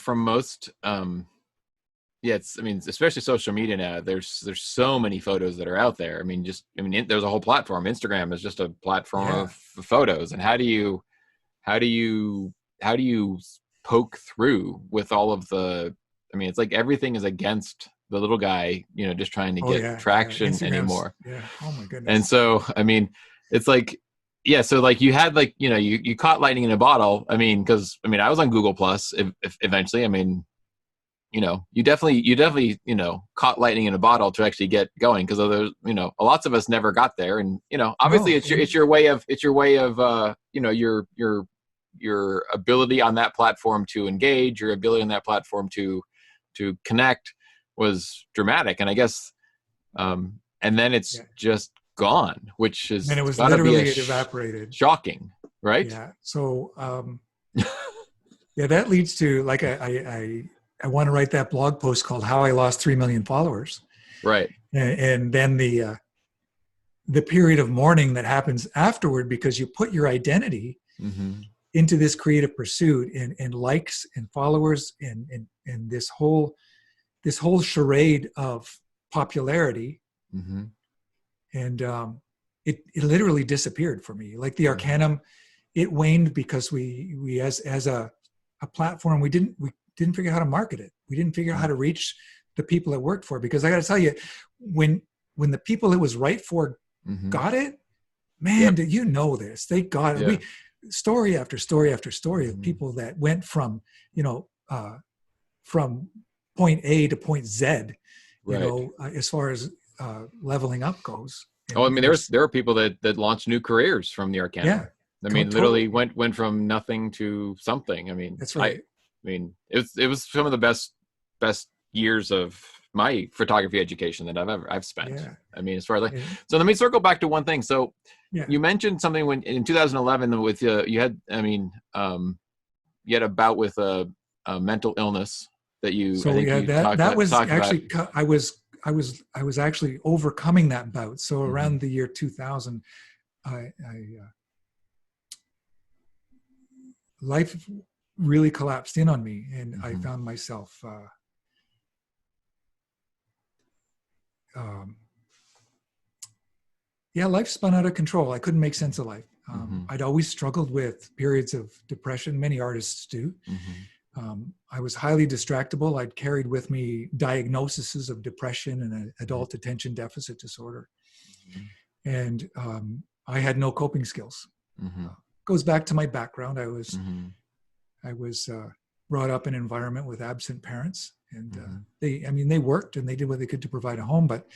S1: from most, yeah, I mean, especially social media now, there's so many photos that are out there. I mean, there's a whole platform. Instagram is just a platform of photos. And how do you poke through with all of the, I mean, it's like everything is against the little guy, just trying to get traction anymore.
S2: Yeah. Oh my goodness.
S1: And so, I mean, it's like, yeah. So like you had like, you caught lightning in a bottle. I mean, cause I was on Google Plus eventually. I mean, you definitely, caught lightning in a bottle to actually get going. Cause there's, lots of us never got there. And, obviously it's your way of, your ability on that platform to engage, your ability on that platform to connect was dramatic. And I guess, and then it's just gone, which is,
S2: and it was literally it evaporated.
S1: Shocking, right?
S2: Yeah. So, yeah, that leads to like, I want to write that blog post called "How I Lost 3 Million Followers."
S1: Right.
S2: And then the period of mourning that happens afterward, because you put your identity
S1: mm-hmm.
S2: into this creative pursuit and likes and followers and this whole charade of popularity.
S1: Mm-hmm.
S2: And it literally disappeared for me. Like the Arcanum, it waned because we as a platform, we didn't figure out how to market it. We didn't figure out how to reach the people it worked for. Because I got to tell you, when the people it was right for
S1: mm-hmm.
S2: got it, man, did you know this? They got it. Story after story after story
S1: mm-hmm.
S2: of people that went from from point A to point Z, as far as leveling up goes. And,
S1: I mean, there are people that launched new careers from the Arcanum.
S2: Yeah,
S1: I mean, literally went from nothing to something. I mean,
S2: that's right.
S1: I mean, it was some of the best years of my photography education that I've spent.
S2: Yeah.
S1: I mean, as far as so let me circle back to one thing. So you mentioned something when in 2011 with you had, you had a bout with a mental illness that you.
S2: So that was actually I was actually overcoming that bout. So around the year 2000, life really collapsed in on me, and I found myself life spun out of control. I couldn't make sense of life. I'd always struggled with periods of depression. Many artists do. I was highly distractible. I'd carried with me diagnoses of depression and adult attention deficit disorder. And I had no coping skills. Goes back to my background. I was brought up in an environment with absent parents, and they worked and they did what they could to provide a home, but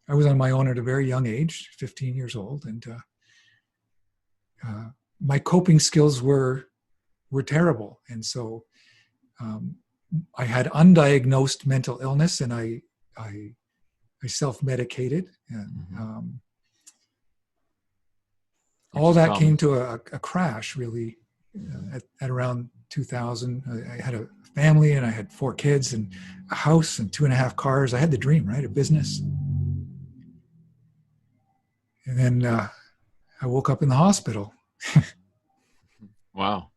S2: I was on my own at a very young age, 15 years old, and my coping skills were terrible. And so I had undiagnosed mental illness, and I self-medicated, and all that came to a crash, really, at around 2000. I had a family, and I had 4 kids, and a house, and 2.5 cars. I had the dream, right? A business. And then I woke up in the hospital.
S1: Wow.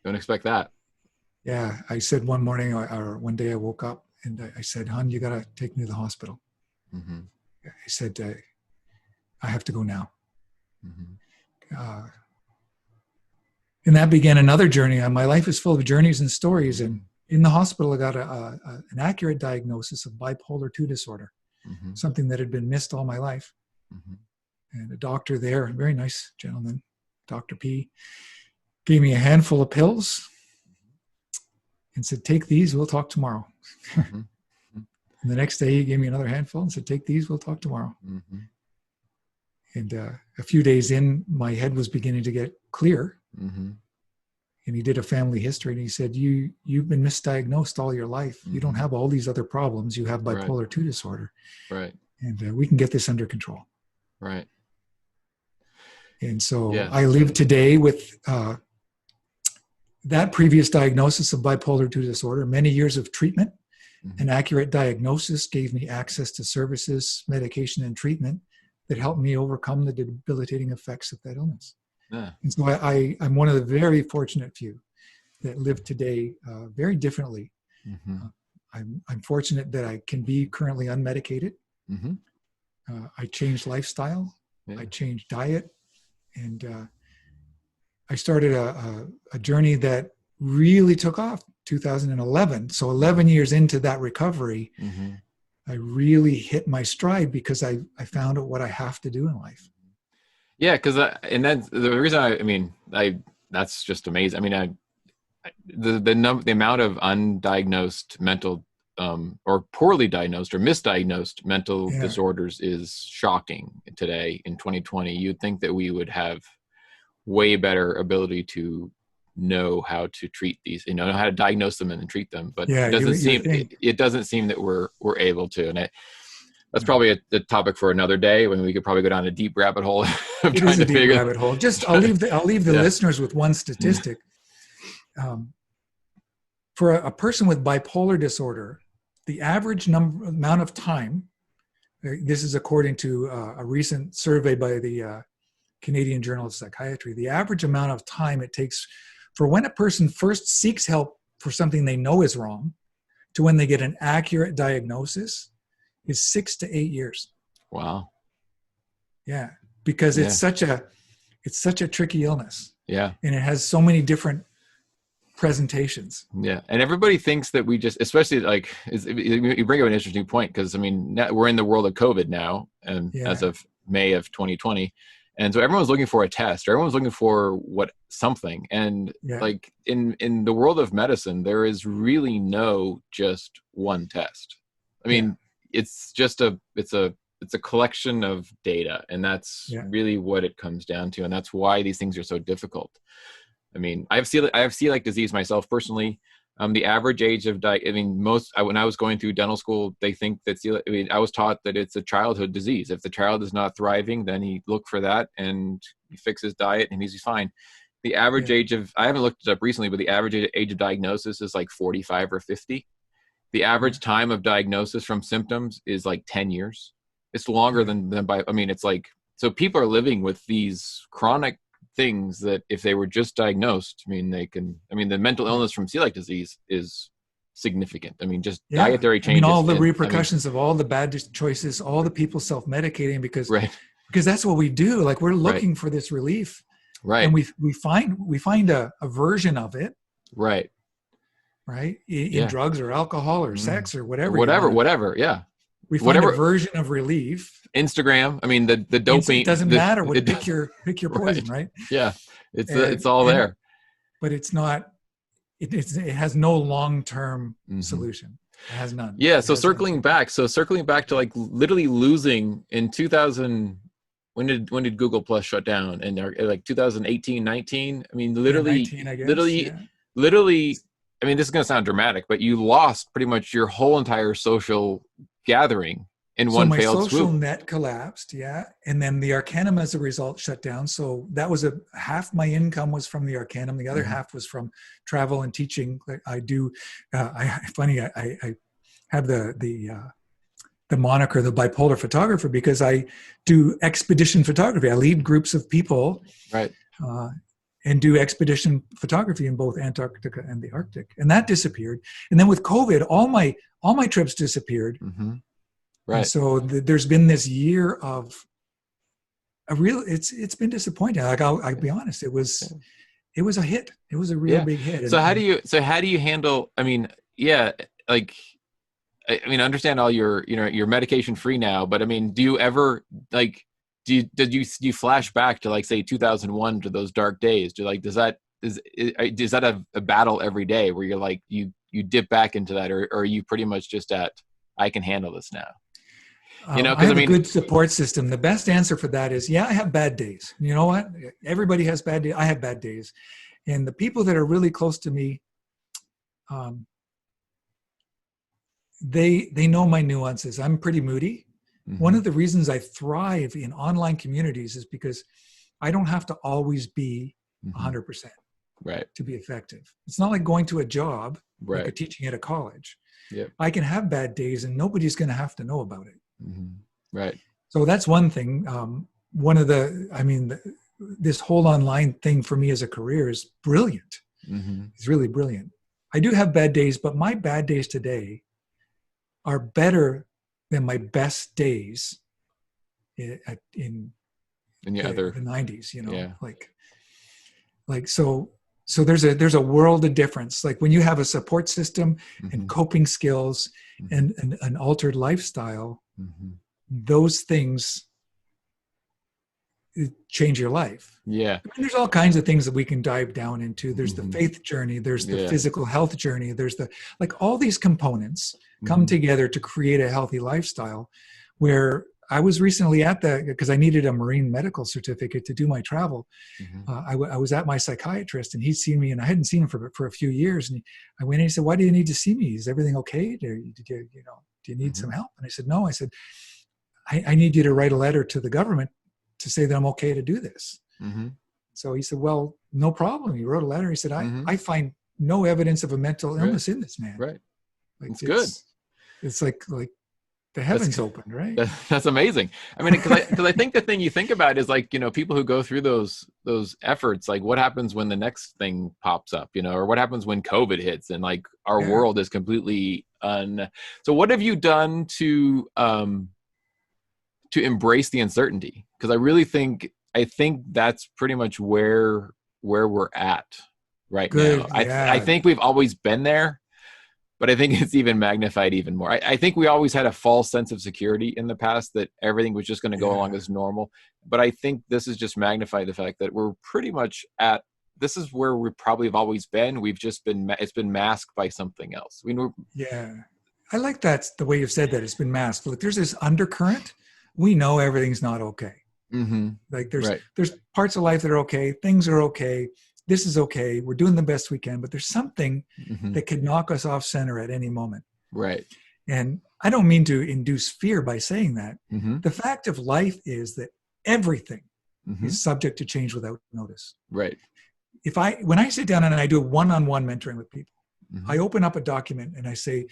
S1: Don't expect that.
S2: Yeah. I said one morning or one day I woke up and I said, "Hon, you got to take me to the hospital." I said, "I have to go now." And that began another journey. My life is full of journeys and stories. And in the hospital, I got an accurate diagnosis of bipolar 2 disorder, something that had been missed all my life. And a doctor there, a very nice gentleman, Dr. P, gave me a handful of pills and said, "Take these, we'll talk tomorrow." And the next day he gave me another handful and said, "Take these, we'll talk tomorrow." And a few days in, my head was beginning to get clear. And he did a family history, and he said, you've been misdiagnosed all your life. You don't have all these other problems. You have bipolar 2 disorder.
S1: Right.
S2: And we can get this under control.
S1: Right.
S2: And so
S1: Yeah.
S2: I live today with that previous diagnosis of bipolar 2 disorder, many years of treatment. An accurate diagnosis gave me access to services, medication, and treatment that helped me overcome the debilitating effects of that illness.
S1: Yeah.
S2: And so I'm one of the very fortunate few that live today very differently. I'm fortunate that I can be currently unmedicated. I changed lifestyle.
S1: Yeah.
S2: I changed diet. And I started a journey that really took off 2011. So 11 years into that recovery, I really hit my stride because I found out what I have to do in life.
S1: Yeah, because and that's the reason. That's just amazing. I mean, the amount of undiagnosed mental or poorly diagnosed or misdiagnosed mental disorders is shocking today in 2020. You'd think that we would have way better ability to know how to treat these, know how to diagnose them and then treat them, but it doesn't seem that we're able to. And that's probably the topic for another day, when we could probably go down a deep rabbit hole of trying to figure.
S2: Rabbit hole. I'll leave the listeners with one statistic. For a person with bipolar disorder, the average amount of time, this is according to a recent survey by the Canadian Journal of Psychiatry, the average amount of time it takes for when a person first seeks help for something they know is wrong to when they get an accurate diagnosis is 6 to 8 years.
S1: Wow.
S2: Yeah, because it's such a tricky illness.
S1: Yeah.
S2: And it has so many different presentations.
S1: Yeah. And everybody thinks that we just, especially you bring up an interesting point, because I mean, we're in the world of COVID now, and as of May of 2020. And so everyone's looking for a test, or everyone's looking for something. And like in the world of medicine, there is really no just one test. I mean, it's a collection of data, and that's really what it comes down to. And that's why these things are so difficult. I mean, I have celiac disease myself personally. The average age of when I was going through dental school, they think that I was taught that it's a childhood disease. If the child is not thriving, then he look for that and he fix his diet and he's fine. The average age I haven't looked it up recently, but the average age of diagnosis is like 45 or 50. The average time of diagnosis from symptoms is like 10 years. It's longer than it's like, so people are living with these chronic things that if they were just diagnosed, the mental illness from celiac disease is significant. I mean, just dietary changes.
S2: All the repercussions of all the bad choices, all the people self-medicating because that's what we do. Like, we're looking for this relief. Right. And we find a version of it. Right. Right. In drugs or alcohol or sex or whatever.
S1: Whatever. Yeah.
S2: We find a version of relief.
S1: Instagram. I mean, the dopamine.
S2: It doesn't matter what pick your poison, right?
S1: Yeah, it's all there.
S2: But it's not. It has no long-term solution. It has none.
S1: Yeah. So circling back to like literally losing in 2000. When did Google Plus shut down? And like 2018, 19. I mean, literally,
S2: 19, I guess,
S1: literally. I mean, this is going to sound dramatic, but you lost pretty much your whole entire social gathering in one failed swoop.
S2: So my social net collapsed, and then the Arcanum as a result shut down. So that was half my income was from the Arcanum. The other half was from travel and teaching. I do. I have the moniker, the bipolar photographer, because I do expedition photography. I lead groups of people, right, and do expedition photography in both Antarctica and the Arctic, and that disappeared. And then with COVID, all my trips disappeared. Right. And so there's been this year of it's been disappointing. Like I'll be honest, it was a hit. It was a real big hit.
S1: So how do you handle? I mean, I understand all you're medication free now, but I mean, do you ever do you flash back to like say 2001 to those dark days? Is that a battle every day where you're like you dip back into that, or are you pretty much just at I can handle this now?
S2: I have a good support system. The best answer for that is, I have bad days. You know what? Everybody has bad days. I have bad days. And the people that are really close to me, they know my nuances. I'm pretty moody. Mm-hmm. One of the reasons I thrive in online communities is because I don't have to always be
S1: Mm-hmm.
S2: 100%
S1: Right.
S2: to be effective. It's not like going to a job, like a
S1: Right.
S2: teaching at a college.
S1: Yep.
S2: I can have bad days and nobody's going to have to know about it.
S1: Mm-hmm. Right.
S2: So that's one thing. This whole online thing for me as a career is brilliant.
S1: Mm-hmm.
S2: It's really brilliant. I do have bad days, but my bad days today are better than my best days in
S1: And the
S2: the
S1: other,
S2: 90s,
S1: yeah.
S2: So there's a world of difference. Like when you have a support system
S1: Mm-hmm.
S2: and coping skills
S1: Mm-hmm.
S2: and an altered lifestyle,
S1: Mm-hmm.
S2: those things change your life.
S1: Yeah.
S2: I mean, there's all kinds of things that we can dive down into. There's
S1: Mm-hmm.
S2: the faith journey, there's the
S1: Yeah.
S2: physical health journey, there's all these components come
S1: Mm-hmm.
S2: together to create a healthy lifestyle. Where I was recently because I needed a marine medical certificate to do my travel.
S1: Mm-hmm.
S2: I was at my psychiatrist and he'd seen me and I hadn't seen him for a few years. And I went in and he said, "Why do you need to see me? Is everything okay? Do you need
S1: Mm-hmm.
S2: some help?" And I said, "No." I said, I need you to write a letter to the government to say that I'm okay to do this.
S1: Mm-hmm.
S2: So he said, "Well, no problem." He wrote a letter. He said,
S1: Mm-hmm.
S2: I find no evidence of a mental illness in this man.
S1: Right.
S2: Like,
S1: It's good.
S2: It's like the heavens opened, right?
S1: That's amazing. I mean, because I think the thing you think about is like, people who go through those efforts, like what happens when the next thing pops up, or what happens when COVID hits and like our world is completely So what have you done to embrace the uncertainty? Because I think that's pretty much where we're at right now. I think we've always been there, but I think it's even magnified even more. I think we always had a false sense of security in the past that everything was just going to go along as normal. But I think this has just magnified the fact that we're pretty much this is where we probably have always been. It's been masked by something else.
S2: I like that, the way you've said that. It's been masked. Look, there's this undercurrent. We know everything's not okay.
S1: Mm-hmm.
S2: Like there's parts of life that are okay. Things are okay. This is okay. We're doing the best we can, but there's something
S1: Mm-hmm.
S2: that could knock us off center at any moment.
S1: Right.
S2: And I don't mean to induce fear by saying that.
S1: Mm-hmm.
S2: The fact of life is that everything
S1: Mm-hmm.
S2: is subject to change without notice.
S1: Right.
S2: When I sit down and I do one-on-one mentoring with people,
S1: Mm-hmm.
S2: I open up a document and I say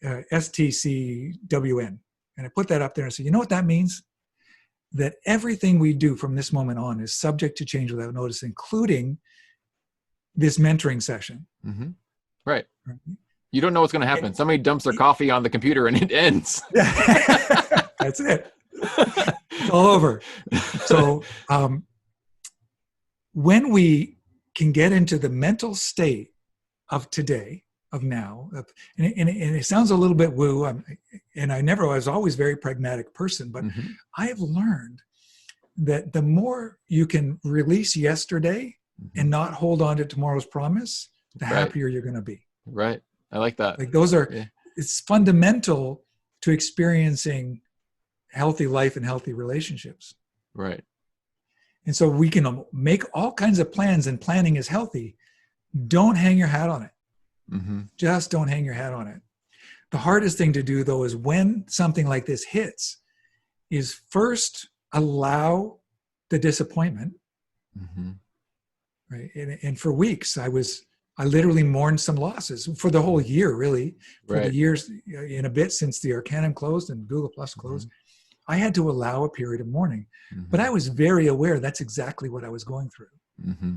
S2: STCWN, and I put that up there and say, you know what that means? That everything we do from this moment on is subject to change without notice, including this mentoring session.
S1: Mm-hmm. Right. You don't know what's going to happen. Somebody dumps their coffee on the computer and it ends.
S2: That's it. It's all over. So when we can get into the mental state of today, of now, and it sounds a little bit woo, and I was always a very pragmatic person, but
S1: Mm-hmm.
S2: I have learned that the more you can release yesterday
S1: Mm-hmm.
S2: and not hold on to tomorrow's promise, the happier you're going to be.
S1: Right. I like that.
S2: Like it's fundamental to experiencing healthy life and healthy relationships.
S1: Right.
S2: And so we can make all kinds of plans, and planning is healthy. Don't hang your hat on it.
S1: Mm-hmm.
S2: Just don't hang your hat on it. The hardest thing to do, though, is when something like this hits, is first allow the disappointment.
S1: Mm-hmm.
S2: Right. And for weeks, I literally mourned some losses for the whole year, really, for the years in a bit since the Arcanum closed and Google Plus closed. Mm-hmm. I had to allow a period of mourning, mm-hmm. but I was very aware that's exactly what I was going through.
S1: Mm-hmm.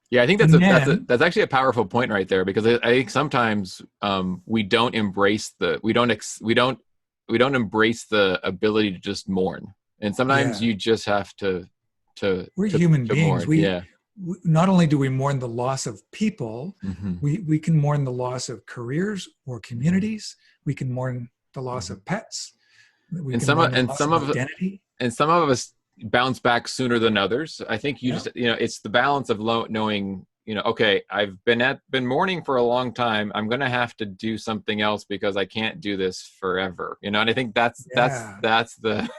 S1: Yeah, I think that's actually a powerful point right there, because I think sometimes we don't embrace we don't embrace the ability to just mourn, and sometimes you just have to.
S2: We're human beings.
S1: Mourn.
S2: We not only do we mourn the loss of people,
S1: mm-hmm.
S2: we can mourn the loss of careers or communities. We can mourn the loss of pets.
S1: Some of us bounce back sooner than others. I think it's the balance of knowing, okay, I've been mourning for a long time. I'm going to have to do something else because I can't do this forever. And I think that's the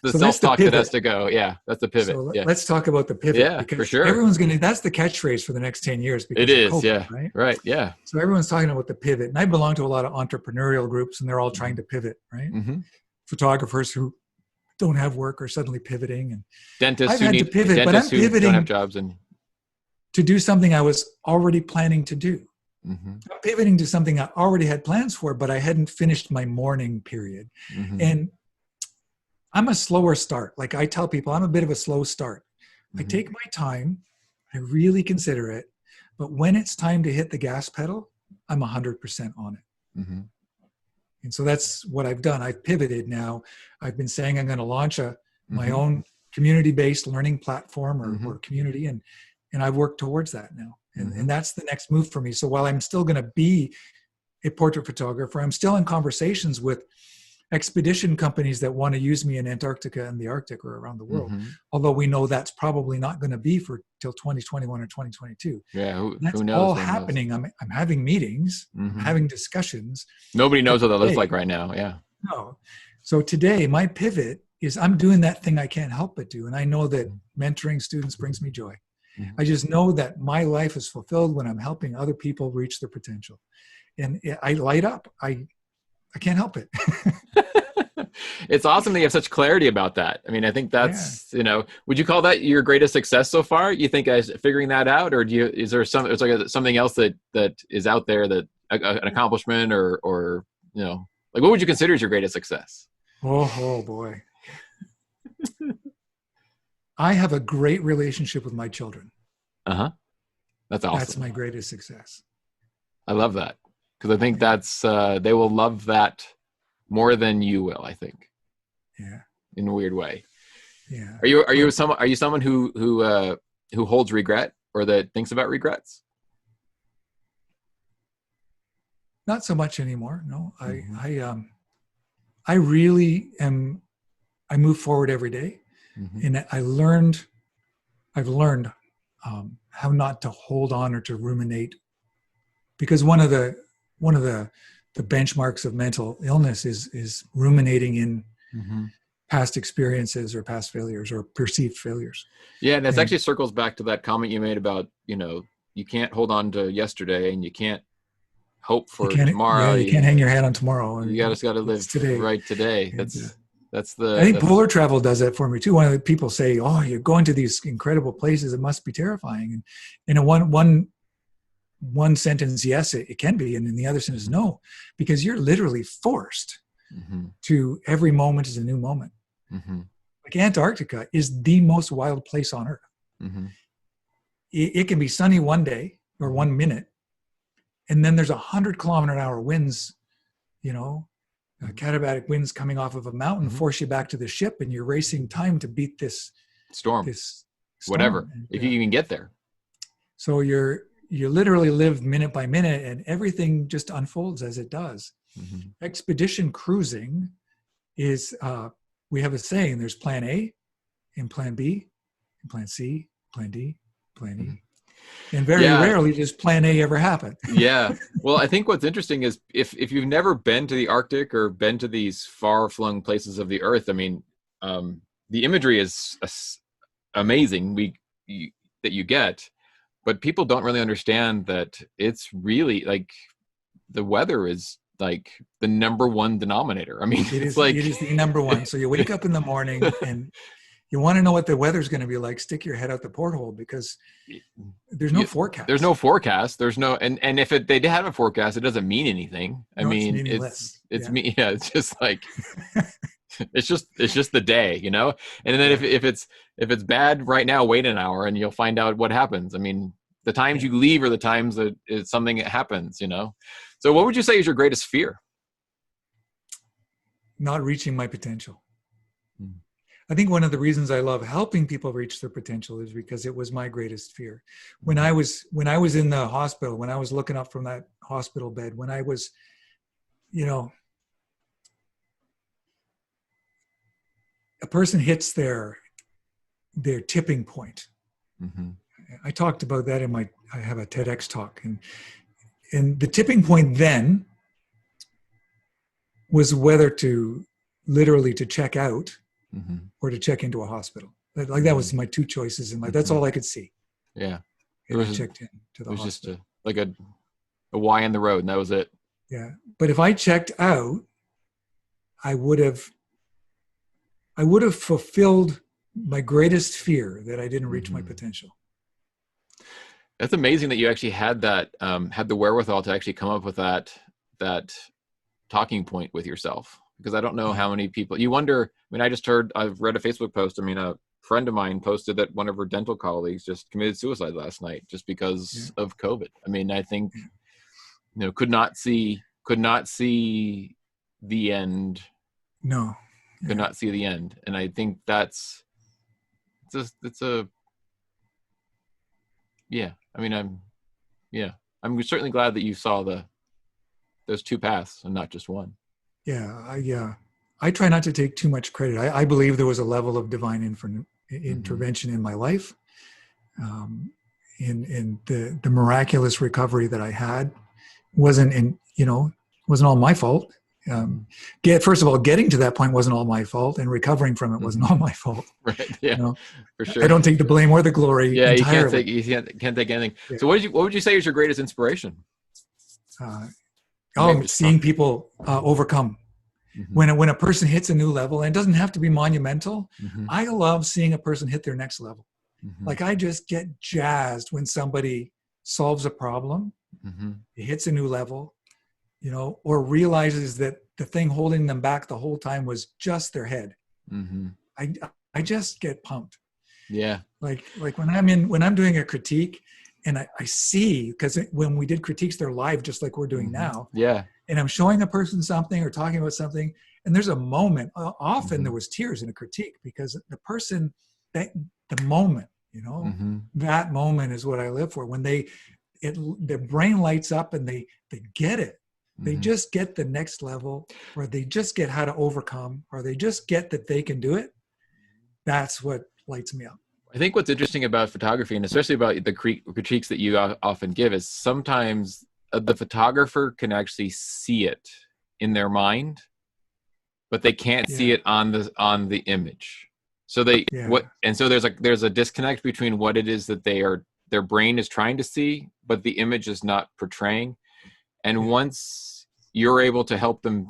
S1: self-talk that has to go. Yeah, that's the pivot.
S2: So let's talk about the pivot.
S1: Yeah,
S2: because
S1: for sure.
S2: That's the catchphrase for the next 10 years. Because
S1: it is,
S2: COVID,
S1: yeah.
S2: Right?
S1: Right, yeah.
S2: So everyone's talking about the pivot. And I belong to a lot of entrepreneurial groups, and they're all trying to pivot, right?
S1: Mm-hmm.
S2: Photographers who don't have work are suddenly pivoting. And
S1: Dentists
S2: I've
S1: who
S2: had to
S1: need
S2: pivot, but I'm
S1: dentists who don't have
S2: pivoting
S1: jobs and
S2: to do something I was already planning to do.
S1: hmm
S2: I'm pivoting to something I already had plans for, but I hadn't finished my mourning period.
S1: hmm
S2: And I'm a slower start. Like I tell people, I'm a bit of a slow start. I
S1: hmm
S2: take my time, I really consider it, but when it's time to hit the gas pedal, I'm 100% on it.
S1: hmm
S2: And so that's what I've done. I've pivoted now. I've been saying I'm going to launch my
S1: hmm
S2: own community-based learning platform
S1: hmm
S2: or community, and I've worked towards that now.
S1: hmm
S2: And that's the next move for me. So while I'm still going to be a portrait photographer, I'm still in conversations with expedition companies that want to use me in Antarctica and the Arctic or around the world.
S1: hmm
S2: Although we know that's probably not going to be for till 2021 or 2022.
S1: Yeah,
S2: That's
S1: who knows?
S2: all
S1: Who knows?
S2: happening. I'm having meetings, I'm
S1: hmm
S2: having discussions.
S1: Nobody
S2: But
S1: knows what that looks like
S2: today,
S1: right now. Yeah.
S2: no. So today, my pivot is I'm doing that thing I can't help but do. And I know that mentoring students brings me joy.
S1: Mhm.
S2: I just know that my life is fulfilled when I'm helping other people reach their potential. And I light up. I can't help it.
S1: It's awesome that you have such clarity about that. I mean, I think
S2: Yeah.
S1: that's, would you call that your greatest success so far? You think as figuring that out, or is there something else that is out there that an accomplishment or, like what would you consider as your greatest success?
S2: Oh boy. I have a great relationship with my children.
S1: Uh-huh. That's awesome.
S2: That's my greatest success.
S1: I love that. Because I think that's, they will love that more than you will, I think.
S2: Yeah.
S1: In a weird way.
S2: Yeah.
S1: Are you someone who holds regret or that thinks about regrets?
S2: Not so much anymore. No,
S1: Mm-hmm.
S2: I really am. I move forward every day,
S1: Mm-hmm.
S2: and I've learned how not to hold on or to ruminate, because one of the benchmarks of mental illness is ruminating in
S1: Mm-hmm.
S2: past experiences or past failures or perceived failures.
S1: Yeah, and that
S2: And
S1: actually circles back to that comment you made about, you can't hold on to yesterday and you can't hope for tomorrow.
S2: you can't hang your hat on tomorrow.
S1: You just got to live
S2: today.
S1: right today.
S2: And, I think
S1: That's
S2: polar travel does that for me too. One of the people say, "Oh, you're going to these incredible places. It must be terrifying." And in one sentence, yes, it can be, and in the other sentence, no, because you're literally forced
S1: mm-hmm.
S2: to every moment is a new moment.
S1: Mm-hmm.
S2: Like Antarctica is the most wild place on Earth.
S1: Mm-hmm.
S2: It can be sunny one day or 1 minute, and then there's 100-kilometer-an-hour winds, katabatic winds coming off of a mountain force you back to the ship, and you're racing time to beat this
S1: storm.
S2: Storm.
S1: Whatever, if you can get there.
S2: So you literally live minute by minute, and everything just unfolds as it does.
S1: Mm-hmm.
S2: Expedition cruising is, we have a saying, there's plan A and plan B and plan C, plan D, plan E. And very rarely does plan A ever happen.
S1: Yeah. Well, I think what's interesting is if you've never been to the Arctic or been to these far-flung places of the Earth, I mean, the imagery is amazing that you get, but people don't really understand that it's really like the weather is like the number one denominator. I mean, it is
S2: the number one. So you wake up in the morning and you want to know what the weather's going to be like, stick your head out the porthole, because there's no forecast.
S1: There's no forecast. There's no, and if they did have a forecast, it doesn't mean anything. I mean, it's just like, it's just the day, And then if it's bad right now, wait an hour and you'll find out what happens. I mean, the times you leave are the times that it's something that happens, So what would you say is your greatest fear?
S2: Not reaching my potential. I think one of the reasons I love helping people reach their potential is because it was my greatest fear. When I was in the hospital, when I was looking up from that hospital bed, when I was, a person hits their tipping point. Mm-hmm. I talked about that I have a TEDx talk, and the tipping point then was whether to literally to check out or to check into a hospital. Like that was my two choices in life. That's all I could see.
S1: Yeah.
S2: And I checked in to the hospital.
S1: It was just a Y in the road, and that was it.
S2: Yeah. But if I checked out, I would have I would have fulfilled my greatest fear that I didn't reach my
S1: Mm-hmm.
S2: potential.
S1: That's amazing that you actually had that, had the wherewithal to actually come up with that talking point with yourself. Because I don't know how many people, you wonder, I mean, I've read a Facebook post. I mean, a friend of mine posted that one of her dental colleagues just committed suicide last night just
S2: Yeah.
S1: because of COVID. I mean, I think,
S2: Yeah.
S1: could not see the end,
S2: No.
S1: could
S2: Yeah.
S1: not see the end. And I think yeah, I mean, I'm certainly glad that you saw those two paths and not just one.
S2: Yeah. I try not to take too much credit. I believe there was a level of divine intervention in my life. In the miraculous recovery that I had wasn't all my fault. First of all, getting to that point wasn't all my fault, and recovering from it wasn't all my fault.
S1: Right. Yeah, for sure.
S2: I don't take the blame or the glory
S1: Yeah,
S2: entirely.
S1: you can't take anything.
S2: Yeah.
S1: So what would you say is your greatest inspiration?
S2: Seeing people overcome.
S1: Mm-hmm.
S2: When a person hits a new level, and it doesn't have to be monumental,
S1: Mm-hmm.
S2: I love seeing a person hit their next level.
S1: Mm-hmm.
S2: Like, I just get jazzed when somebody solves a problem, hits a new level, or realizes that the thing holding them back the whole time was just their head.
S1: Mm-hmm.
S2: I just get pumped.
S1: Yeah.
S2: Like when I'm doing a critique, and I see, because when we did critiques, they're live, just like we're doing now.
S1: Yeah.
S2: And I'm showing a person something or talking about something, and there's a moment. Often there was tears in a critique, because the person, the moment, that moment is what I live for. When their brain lights up and they get it. They just get the next level, or they just get how to overcome, or they just get that they can do it. That's what lights me up.
S1: I think what's interesting about photography, and especially about the critiques that you often give, is sometimes the photographer can actually see it in their mind, but they can't see it on the image. So so there's a disconnect between what it is that their brain is trying to see, but the image is not portraying. And once you're able to help them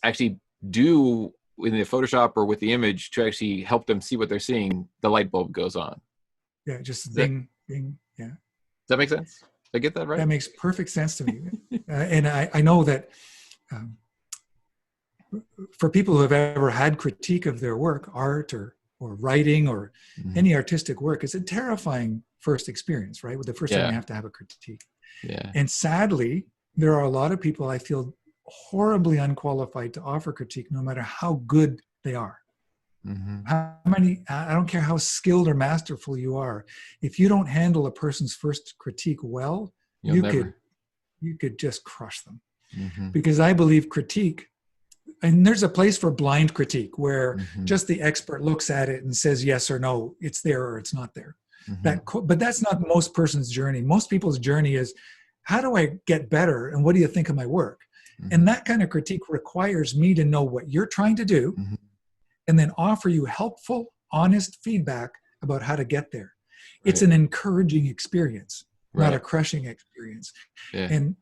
S1: actually do in the Photoshop or with the image to actually help them see what they're seeing, the light bulb goes on.
S2: Yeah, just bing. Yeah.
S1: Does that make sense? Did I get that right?
S2: That makes perfect sense to me. And I know that for people who have ever had critique of their work, art or writing or any artistic work, it's a terrifying first experience, right? With the first time you have to have a critique.
S1: Yeah.
S2: And sadly, there are a lot of people I feel horribly unqualified to offer critique, no matter how good they are. I don't care how skilled or masterful you are. If you don't handle a person's first critique well, you could just crush them. Because I believe critique, and there's a place for blind critique where just the expert looks at it and says yes or no, it's there or it's not there. But that's not most person's journey. Most people's journey is, how do I get better, and what do you think of my work? And that kind of critique requires me to know what you're trying to do, and then offer you helpful, honest feedback about how to get there. Right. It's an encouraging experience, not a crushing experience. Yeah. And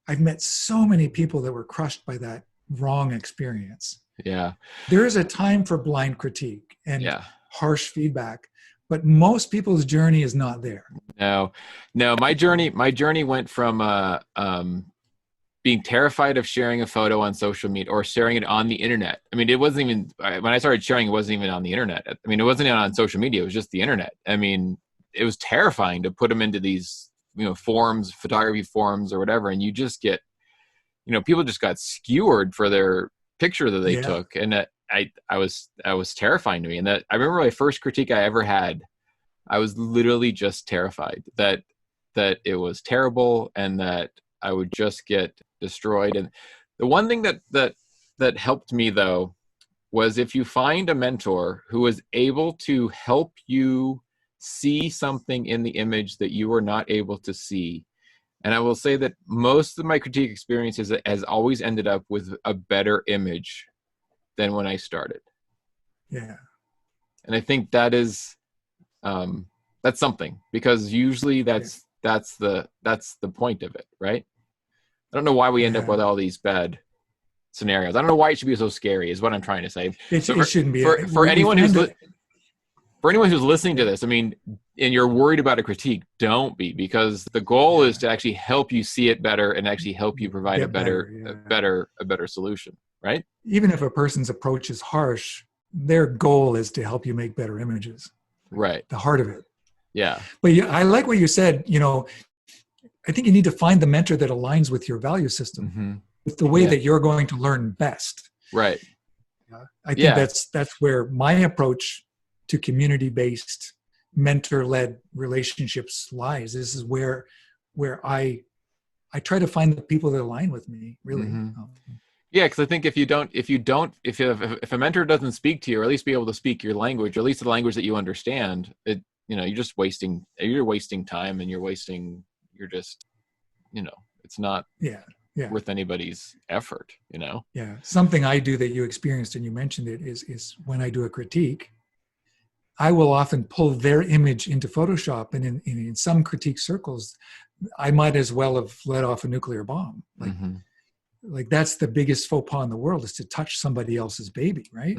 S2: I've met so many people that were crushed by that wrong experience.
S1: Yeah.
S2: There is a time for blind critique and harsh feedback, but most people's journey is not there.
S1: No, my journey went from being terrified of sharing a photo on social media or sharing it on the internet. I mean, it wasn't even, when I started sharing, it wasn't even on the internet. I mean, it wasn't even on social media. It was just the internet. I mean, it was terrifying to put them into these, forums, photography forums or whatever. And you just get, people just got skewered for their picture that they took. And I was terrifying to me. And that I remember my first critique I ever had, I was literally just terrified that it was terrible and that I would just get destroyed. And the one thing that helped me, though, was if you find a mentor who is able to help you see something in the image that you are not able to see. And I will say that most of my critique experiences has always ended up with a better image than when I started. Yeah. And I think that is, that's something, because usually that's the point of it, right? I don't know why we end up with all these bad scenarios. I don't know why it should be so scary is what I'm trying to say.
S2: It shouldn't be.
S1: For anyone who's listening to this, I mean, and you're worried about a critique, don't be, because the goal is to actually help you see it better and actually help you provide a better solution, right?
S2: Even if a person's approach is harsh, their goal is to help you make better images.
S1: Right.
S2: The heart of it.
S1: Yeah.
S2: But yeah, I like what you said. I think you need to find the mentor that aligns with your value system, with the way that you're going to learn best.
S1: Right.
S2: I think that's where my approach to community-based, mentor-led relationships lies. This is where I try to find the people that align with me, really.
S1: Yeah, because I think if a mentor doesn't speak to you, or at least be able to speak your language, or at least the language that you understand, you're just wasting time, and you're just, it's not worth anybody's effort,
S2: Yeah. Something I do that you experienced and you mentioned it is when I do a critique, I will often pull their image into Photoshop, and in some critique circles, I might as well have let off a nuclear bomb. Like that's the biggest faux pas in the world, is to touch somebody else's baby, right?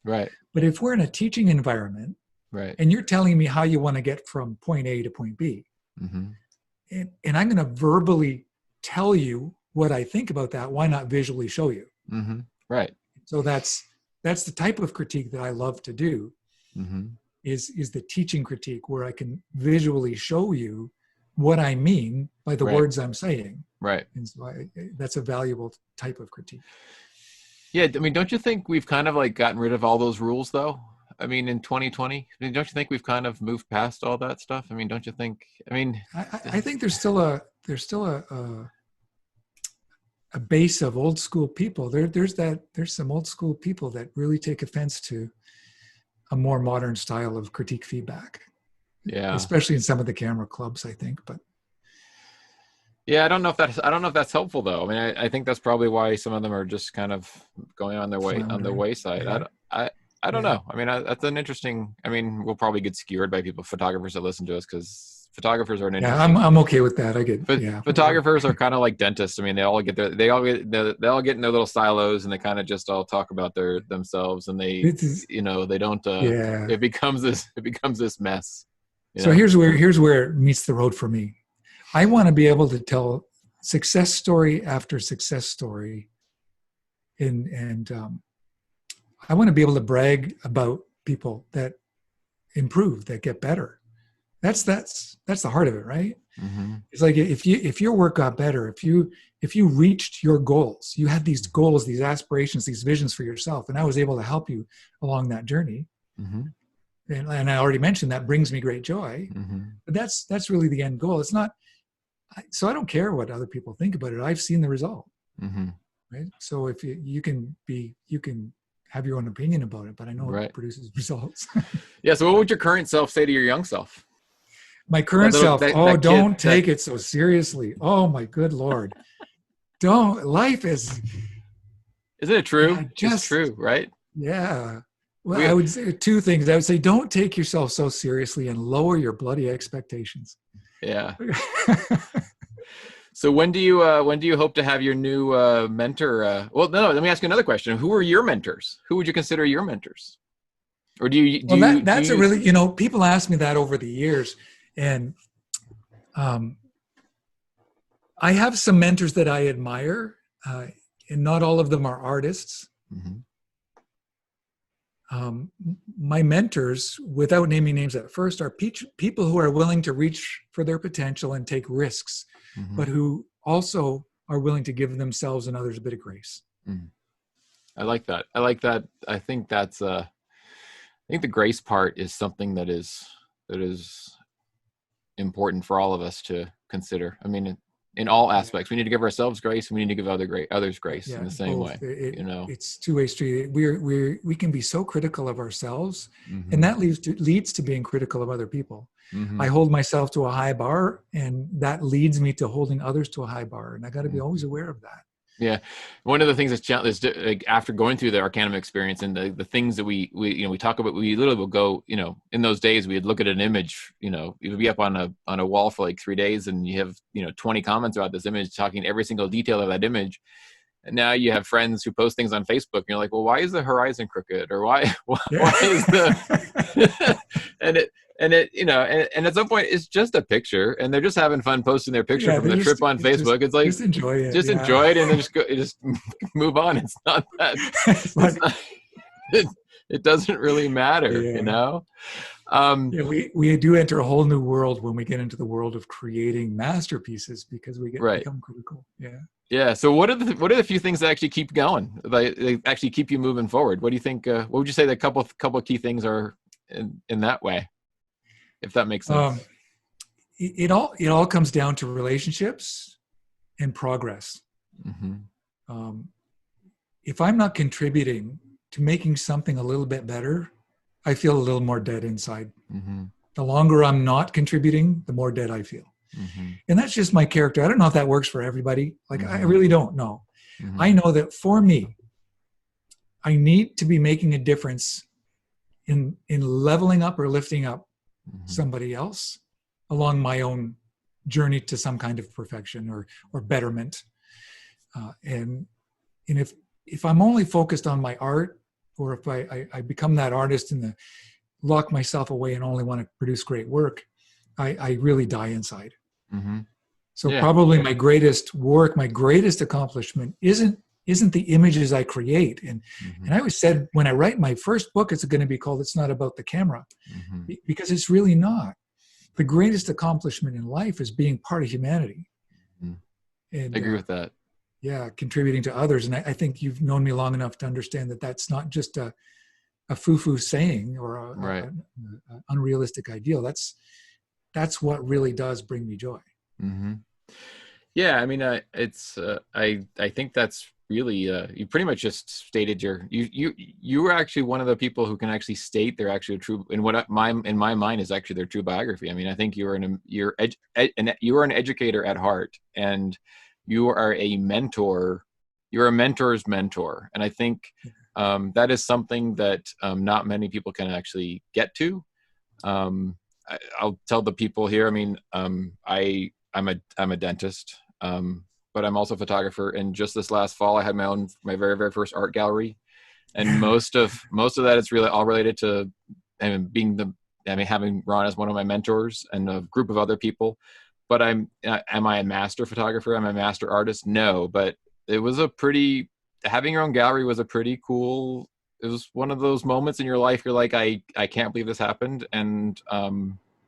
S1: Right.
S2: But if we're in a teaching environment,
S1: right,
S2: and you're telling me how you want to get from point A to point B, and I'm going to verbally tell you what I think about that, why not visually show you?
S1: Right.
S2: So that's the type of critique that I love to do. Is the teaching critique, where I can visually show you what I mean by the words I'm saying.
S1: Right.
S2: And so that's a valuable type of critique.
S1: Yeah. I mean, don't you think we've kind of like gotten rid of all those rules though? I mean, in 2020, don't you think we've kind of moved past all that stuff? I mean, don't you think,
S2: I think there's still a base of old school people. There's some old school people that really take offense to a more modern style of critique feedback.
S1: Yeah.
S2: Especially in some of the camera clubs, I think. But
S1: yeah, I don't know if that's helpful though. I mean, I think that's probably why some of them are just kind of going on their wayside. Yeah. I don't know. I mean, that's an interesting. I mean, we'll probably get skewered by photographers that listen to us, because photographers are an interesting.
S2: Yeah, I'm okay with that.
S1: Photographers are kind of like dentists. I mean, they all get in their little silos, and they kind of just all talk about themselves, and they don't. It becomes this mess.
S2: So here's where it meets the road for me. I want to be able to tell success story after success story, and I want to be able to brag about people that improve, that get better. That's the heart of it, right? It's like if your work got better, if you reached your goals, you had these goals, these aspirations, these visions for yourself, and I was able to help you along that journey. And I already mentioned that brings me great joy. But that's really the end goal. It's not. So I don't care what other people think about it. I've seen the result. Right. So if you can have your own opinion about it, but I know it produces results.
S1: Yeah. So what would your current self say to your young self?
S2: My current self, don't take it so seriously. Oh my good Lord. Life is.
S1: Isn't it true? It's true, right?
S2: Yeah. Well, I would say two things. I would say, don't take yourself so seriously, and lower your bloody expectations.
S1: Yeah. So when do you hope to have your new mentor? Well, no, let me ask you another question. Who are your mentors? Who would you consider your mentors? Or that's a really, people ask me that over the years, and
S2: I have some mentors that I admire, and not all of them are artists. My mentors, without naming names at first, are people who are willing to reach for their potential and take risks, but who also are willing to give themselves and others a bit of grace.
S1: I like that. I think that's I think the grace part is something that is important for all of us to consider. I mean, in all aspects, we need to give ourselves grace, and we need to give others grace in the same way.
S2: It's two-way street. We can be so critical of ourselves, and that leads to being critical of other people. I hold myself to a high bar, and that leads me to holding others to a high bar, and I got to be always aware of that.
S1: Yeah, one of the things that's like, after going through the Arcanum experience and the things that we talk about, we literally will go, in those days we'd look at an image, it would be up on a wall for like 3 days, and you have 20 comments about this image, talking every single detail of that image, now you have friends who post things on Facebook and you're like, well, why is the horizon crooked? Or why
S2: Yeah.
S1: is the, and at some point it's just a picture and they're just having fun posting their picture
S2: Yeah,
S1: from the trip on Facebook. It's like,
S2: just enjoy it.
S1: just
S2: Yeah.
S1: enjoy it and then just move on. It's not that,
S2: It's like,
S1: it doesn't really matter,
S2: yeah.
S1: Um,
S2: Yeah, we do enter a whole new world when we get into the world of creating masterpieces because we
S1: right.
S2: become critical. Yeah.
S1: Yeah. So what are the few things that actually keep going? They actually keep you moving forward. What do you think? What would you say the couple of key things are in that way, if that makes sense?
S2: It all comes down to relationships and progress.
S1: Mm-hmm.
S2: If I'm not contributing to making something a little bit better, I feel a little more dead inside.
S1: Mm-hmm.
S2: The longer I'm not contributing, the more dead I feel.
S1: Mm-hmm.
S2: And that's just my character. I don't know if that works for everybody. Like,
S1: Mm-hmm.
S2: I really don't know.
S1: Mm-hmm.
S2: I know that for me, I need to be making a difference in leveling up or lifting up
S1: Mm-hmm.
S2: somebody else along my own journey to some kind of perfection or betterment. And if I'm only focused on my art, or if I become that artist and lock myself away and only want to produce great work, I really die inside.
S1: Mm-hmm.
S2: So
S1: Yeah.
S2: probably my greatest work, my greatest accomplishment isn't the images I create. And I always said, when I write my first book, it's going to be called It's Not About the Camera, because it's really not. The greatest accomplishment in life is being part of humanity. And
S1: I agree with that.
S2: Yeah, contributing to others. And I think you've known me long enough to understand that that's not just a foo-foo saying or an unrealistic ideal. That's what really does bring me joy.
S1: Mm-hmm. Yeah, I mean, I think that's really you pretty much just stated you were actually one of the people who can actually state their actual true, in my mind is actually their true biography. I mean, I think you're an educator at heart, and you are a mentor. You're a mentor's mentor, and I think that is something that not many people can actually get to. I'll tell the people here. I mean, I'm a dentist, but I'm also a photographer. And just this last fall, I had my very, very first art gallery, and most of that is really all related to having Ron as one of my mentors and a group of other people. But am I a master photographer? Am I a master artist? No, but having your own gallery was a pretty cool. It was one of those moments in your life you're like, I can't believe this happened, and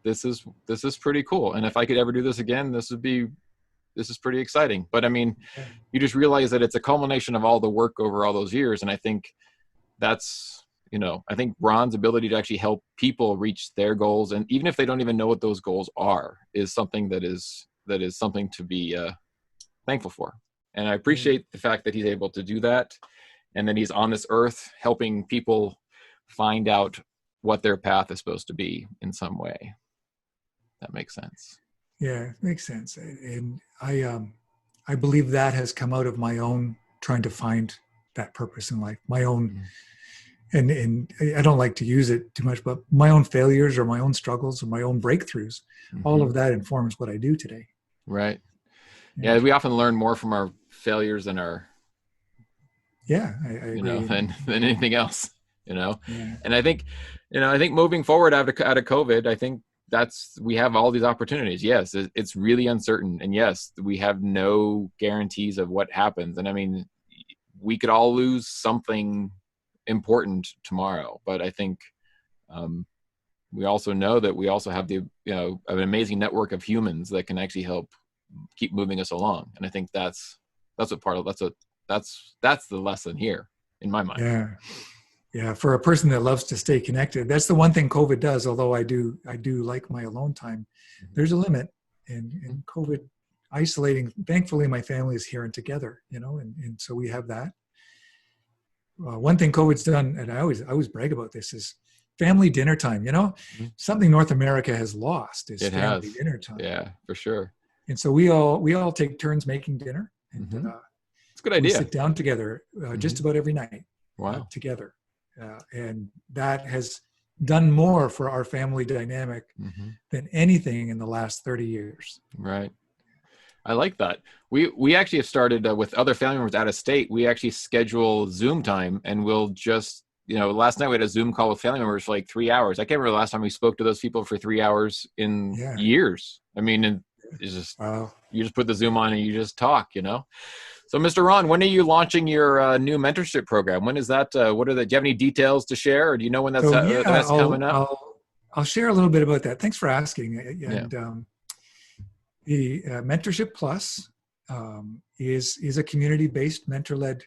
S1: this is pretty cool. And if I could ever do this again, this is pretty exciting. But I mean, you just realize that it's a culmination of all the work over all those years, and I think that's I think Ron's ability to actually help people reach their goals, and even if they don't even know what those goals are, is something that is something to be thankful for. And I appreciate the fact that he's able to do that, and that he's on this earth helping people find out what their path is supposed to be in some way. That makes sense.
S2: Yeah, makes sense. And I believe that has come out of my own trying to find that purpose in life, my own, and I don't like to use it too much, but my own failures or my own struggles or my own breakthroughs, all of that informs what I do today.
S1: Right. Yeah, we often learn more from our failures than our
S2: I agree.
S1: Than anything else,
S2: Yeah.
S1: And I think moving forward out of COVID, I think we have all these opportunities. Yes, it's really uncertain, and yes, we have no guarantees of what happens. And I mean, we could all lose something important tomorrow, but I think we also know that we also have an amazing network of humans that can actually help keep moving us along. And I think that's the lesson here in my mind.
S2: Yeah, for a person that loves to stay connected, that's the one thing COVID does. Although I do like my alone time, there's a limit, and COVID isolating. Thankfully, my family is here and together, and so we have that. One thing COVID's done, and I always brag about this, is family dinner time. Something North America has lost is family dinner time.
S1: Yeah, for sure.
S2: And so we all take turns making dinner, and
S1: it's a good idea.
S2: We sit down together just about every night.
S1: Wow.
S2: Together. And that has done more for our family dynamic than anything in the last 30 years.
S1: Right. I like that. We actually have started with other family members out of state. We actually schedule Zoom time, and we'll just, last night we had a Zoom call with family members for like 3 hours. I can't remember the last time we spoke to those people for 3 hours in
S2: Yeah.
S1: years. I mean, and it's just,
S2: Wow.
S1: you just put the Zoom on and you just talk, So, Mr. Ron, when are you launching your new mentorship program? When is that? Do you have any details to share, or do you know when that's
S2: So yeah,
S1: that's coming up?
S2: I'll share a little bit about that. Thanks for asking.
S1: Yeah.
S2: And the Mentorship Plus is a community-based mentor-led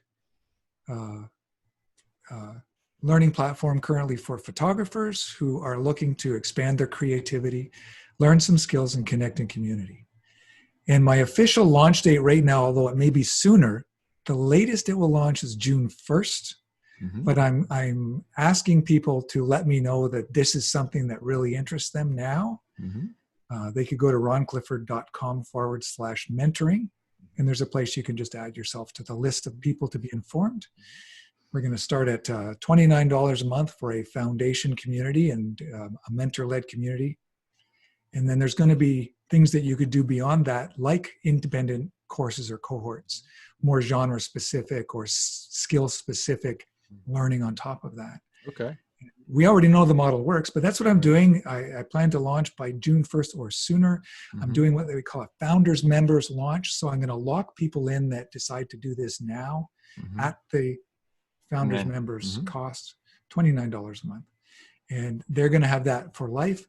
S2: learning platform currently for photographers who are looking to expand their creativity, learn some skills, and connect in community. And my official launch date right now, although it may be sooner, the latest it will launch is June 1st.
S1: Mm-hmm.
S2: But I'm asking people to let me know that this is something that really interests them now.
S1: Mm-hmm.
S2: They could go to ronclifford.com/mentoring. And there's a place you can just add yourself to the list of people to be informed. We're going to start at $29 a month for a foundation community and a mentor-led community. And then there's going to be things that you could do beyond that, like independent courses or cohorts, more genre-specific or skill-specific learning on top of that.
S1: Okay.
S2: We already know the model works, but that's what I'm doing. I plan to launch by June 1st or sooner.
S1: Mm-hmm.
S2: I'm doing what they call a founders members launch. So I'm going to lock people in that decide to do this now at the founders members cost, $29 a month. And they're going to have that for life.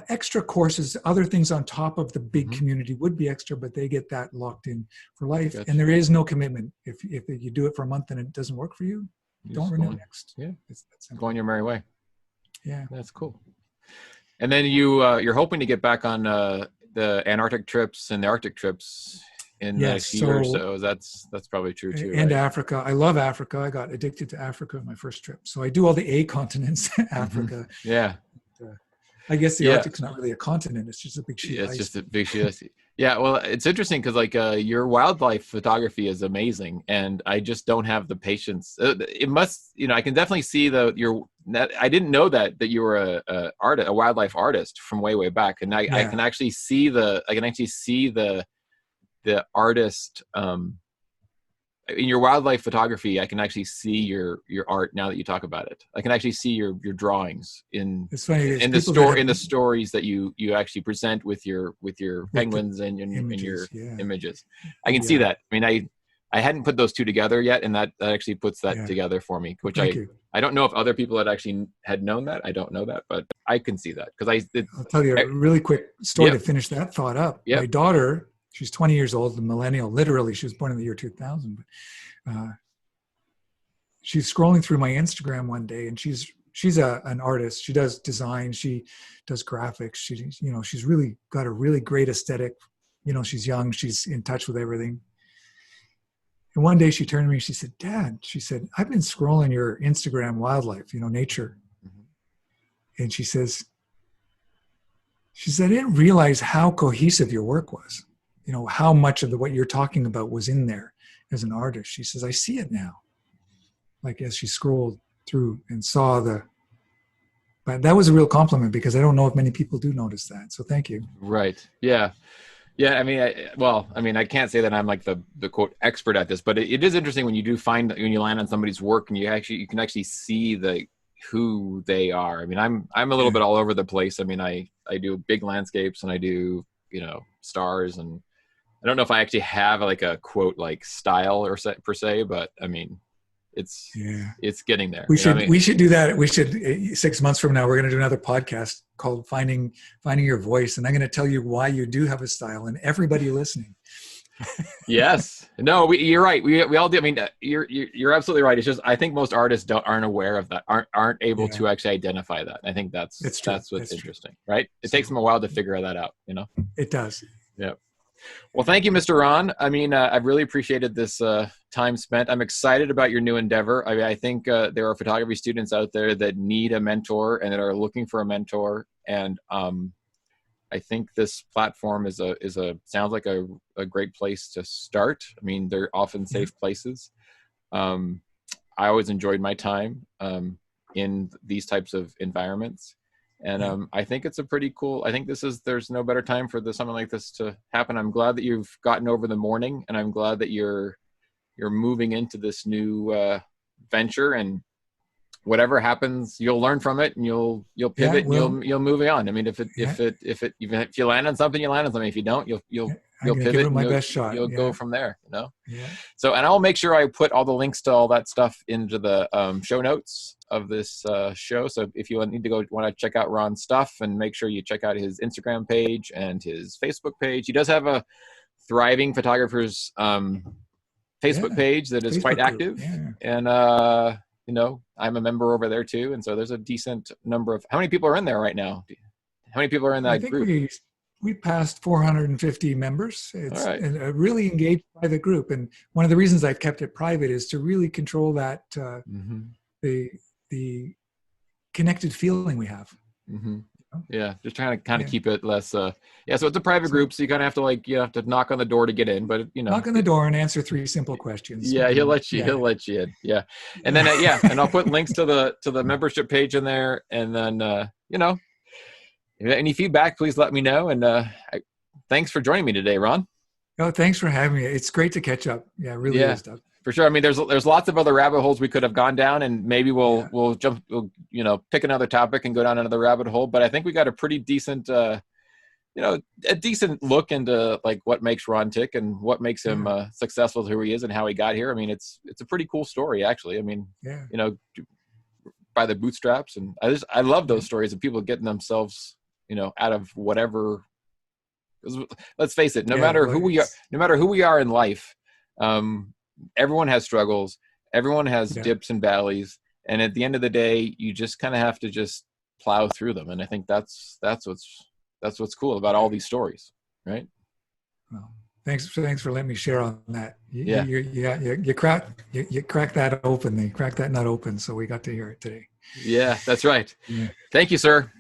S2: Extra courses, other things on top of the big community would be extra, but they get that locked in for life.
S1: Gotcha.
S2: And there is no commitment. If you do it for a month and it doesn't work for you, don't renew next.
S1: Yeah,
S2: it's
S1: go on your merry way.
S2: Yeah,
S1: that's cool. And then you're hoping to get back on the Antarctic trips and the Arctic trips in the next year or so. That's probably true too.
S2: And
S1: right?
S2: Africa, I love Africa. I got addicted to Africa on my first trip. So I do all the A continents, Africa.
S1: Yeah.
S2: I guess the Arctic's not really a continent. It's just a big sheet of ice.
S1: It's just a big sheet of ice. Yeah, well, it's interesting because your wildlife photography is amazing, and I just don't have the patience. It must, I can definitely see I didn't know that you were a wildlife artist from way back, and I can actually see the artist in your wildlife photography. I can actually see your art now that you talk about it. I can actually see your drawings in the stories that you actually present with your penguins and your images. I can see that. I mean, I hadn't put those two together yet, and that actually puts that together for me, which I don't know if other people had known that. I don't know that, but I can see that because
S2: I'll tell you a really quick story to finish that thought up. My daughter, she's 20 years old, a millennial, literally. She was born in the year 2000. But she's scrolling through my Instagram one day, and she's an artist. She does design. She does graphics. She's really got a really great aesthetic. She's young. She's in touch with everything. And one day she turned to me and she said, "Dad," she said, "I've been scrolling your Instagram wildlife, nature." And she said, "I didn't realize how cohesive your work was. How much of what you're talking about was in there as an artist." She says, "I see it now." Like as she scrolled through and saw but that was a real compliment because I don't know if many people do notice that. So thank you.
S1: Right. Yeah. Yeah. I mean, I can't say that I'm like the quote expert at this, but it is interesting when you land on somebody's work and you can actually see who they are. I mean, I'm a little bit all over the place. I mean, I do big landscapes and I do, stars, and I don't know if I actually have like a quote like style per se, but I mean, it's getting there.
S2: We should do that. We should 6 months from now, we're going to do another podcast called Finding Your Voice. And I'm going to tell you why you do have a style, and everybody listening.
S1: Yes. No, you're right. We all do. I mean, you're absolutely right. It's just, I think most artists aren't aware of that, aren't able to actually identify that. I think that's what's interesting, right? It takes them a while to figure that out,
S2: It does.
S1: Yeah. Well, thank you, Mr. Ron. I mean, I've really appreciated this time spent. I'm excited about your new endeavor. I think there are photography students out there that need a mentor and that are looking for a mentor. And I think this platform sounds like a great place to start. I mean, they're often safe places. I always enjoyed my time in these types of environments. And
S2: Yeah.
S1: I think it's a pretty cool. I think there's no better time for something like this to happen. I'm glad that you've gotten over the mourning, and I'm glad that you're moving into this new venture, and whatever happens, you'll learn from it, and you'll
S2: Yeah.
S1: pivot, and
S2: Well,
S1: you'll move on. I mean,
S2: yeah,
S1: even if you land on something, you land on something. If you don't,
S2: yeah, I'm
S1: you'll
S2: going to give
S1: pivot,
S2: it
S1: and
S2: my best shot.
S1: you'll go
S2: Yeah.
S1: from there, you know?
S2: Yeah.
S1: So, and I'll make sure I put all the links to all that stuff into the show notes of this show. So if you want to check out Ron's stuff, and make sure you check out his Instagram page and his Facebook page. He does have a Thriving Photographers Facebook page that is quite
S2: Facebook group.
S1: active.
S2: Yeah.
S1: And you know, I'm a member over there too, and so there's a decent number of. How many people are in there right now? How many people are in
S2: I
S1: that
S2: think
S1: group?
S2: we passed 450 members.
S1: All
S2: It's
S1: right.
S2: a really engaged private group, and one of the reasons I've kept it private is to really control that
S1: Mm-hmm.
S2: the connected feeling we have.
S1: Mm-hmm.
S2: You know?
S1: Yeah, just trying to kind of
S2: Yeah.
S1: keep it less. Yeah, so it's a private group, so you kind of have to you have to knock on the door to get in, but you know,
S2: Knock on the door and answer 3 simple questions.
S1: yeah, he'll
S2: And,
S1: let you.
S2: yeah.
S1: He'll let you in. Yeah, and then yeah, and I'll put links to the membership page in there, and then you know, if you have any feedback, please let me know. And thanks for joining me today, Ron.
S2: Oh, thanks for having me. It's great to catch up. Yeah, it really is, Doug.
S1: For sure. I mean, there's lots of other rabbit holes we could have gone down, and maybe we'll you know, pick another topic and go down another rabbit hole. But I think we got a pretty decent, you know, a decent look into like what makes Ron tick and what makes him successful as who he is and how he got here. I mean, it's a pretty cool story, actually. I mean, you know, by the bootstraps, and I love those stories of people getting themselves, you know, out of whatever. Let's face it, no matter who we are in life, everyone has struggles, everyone has dips and valleys, and at the end of the day, you just kind of have to just plow through them. And I think that's what's cool about all these stories, right?
S2: Well, thanks for letting me share on that. You cracked that open. They cracked that nut open, so we got to hear it today.
S1: Yeah, that's right.
S2: Yeah.
S1: Thank you, sir.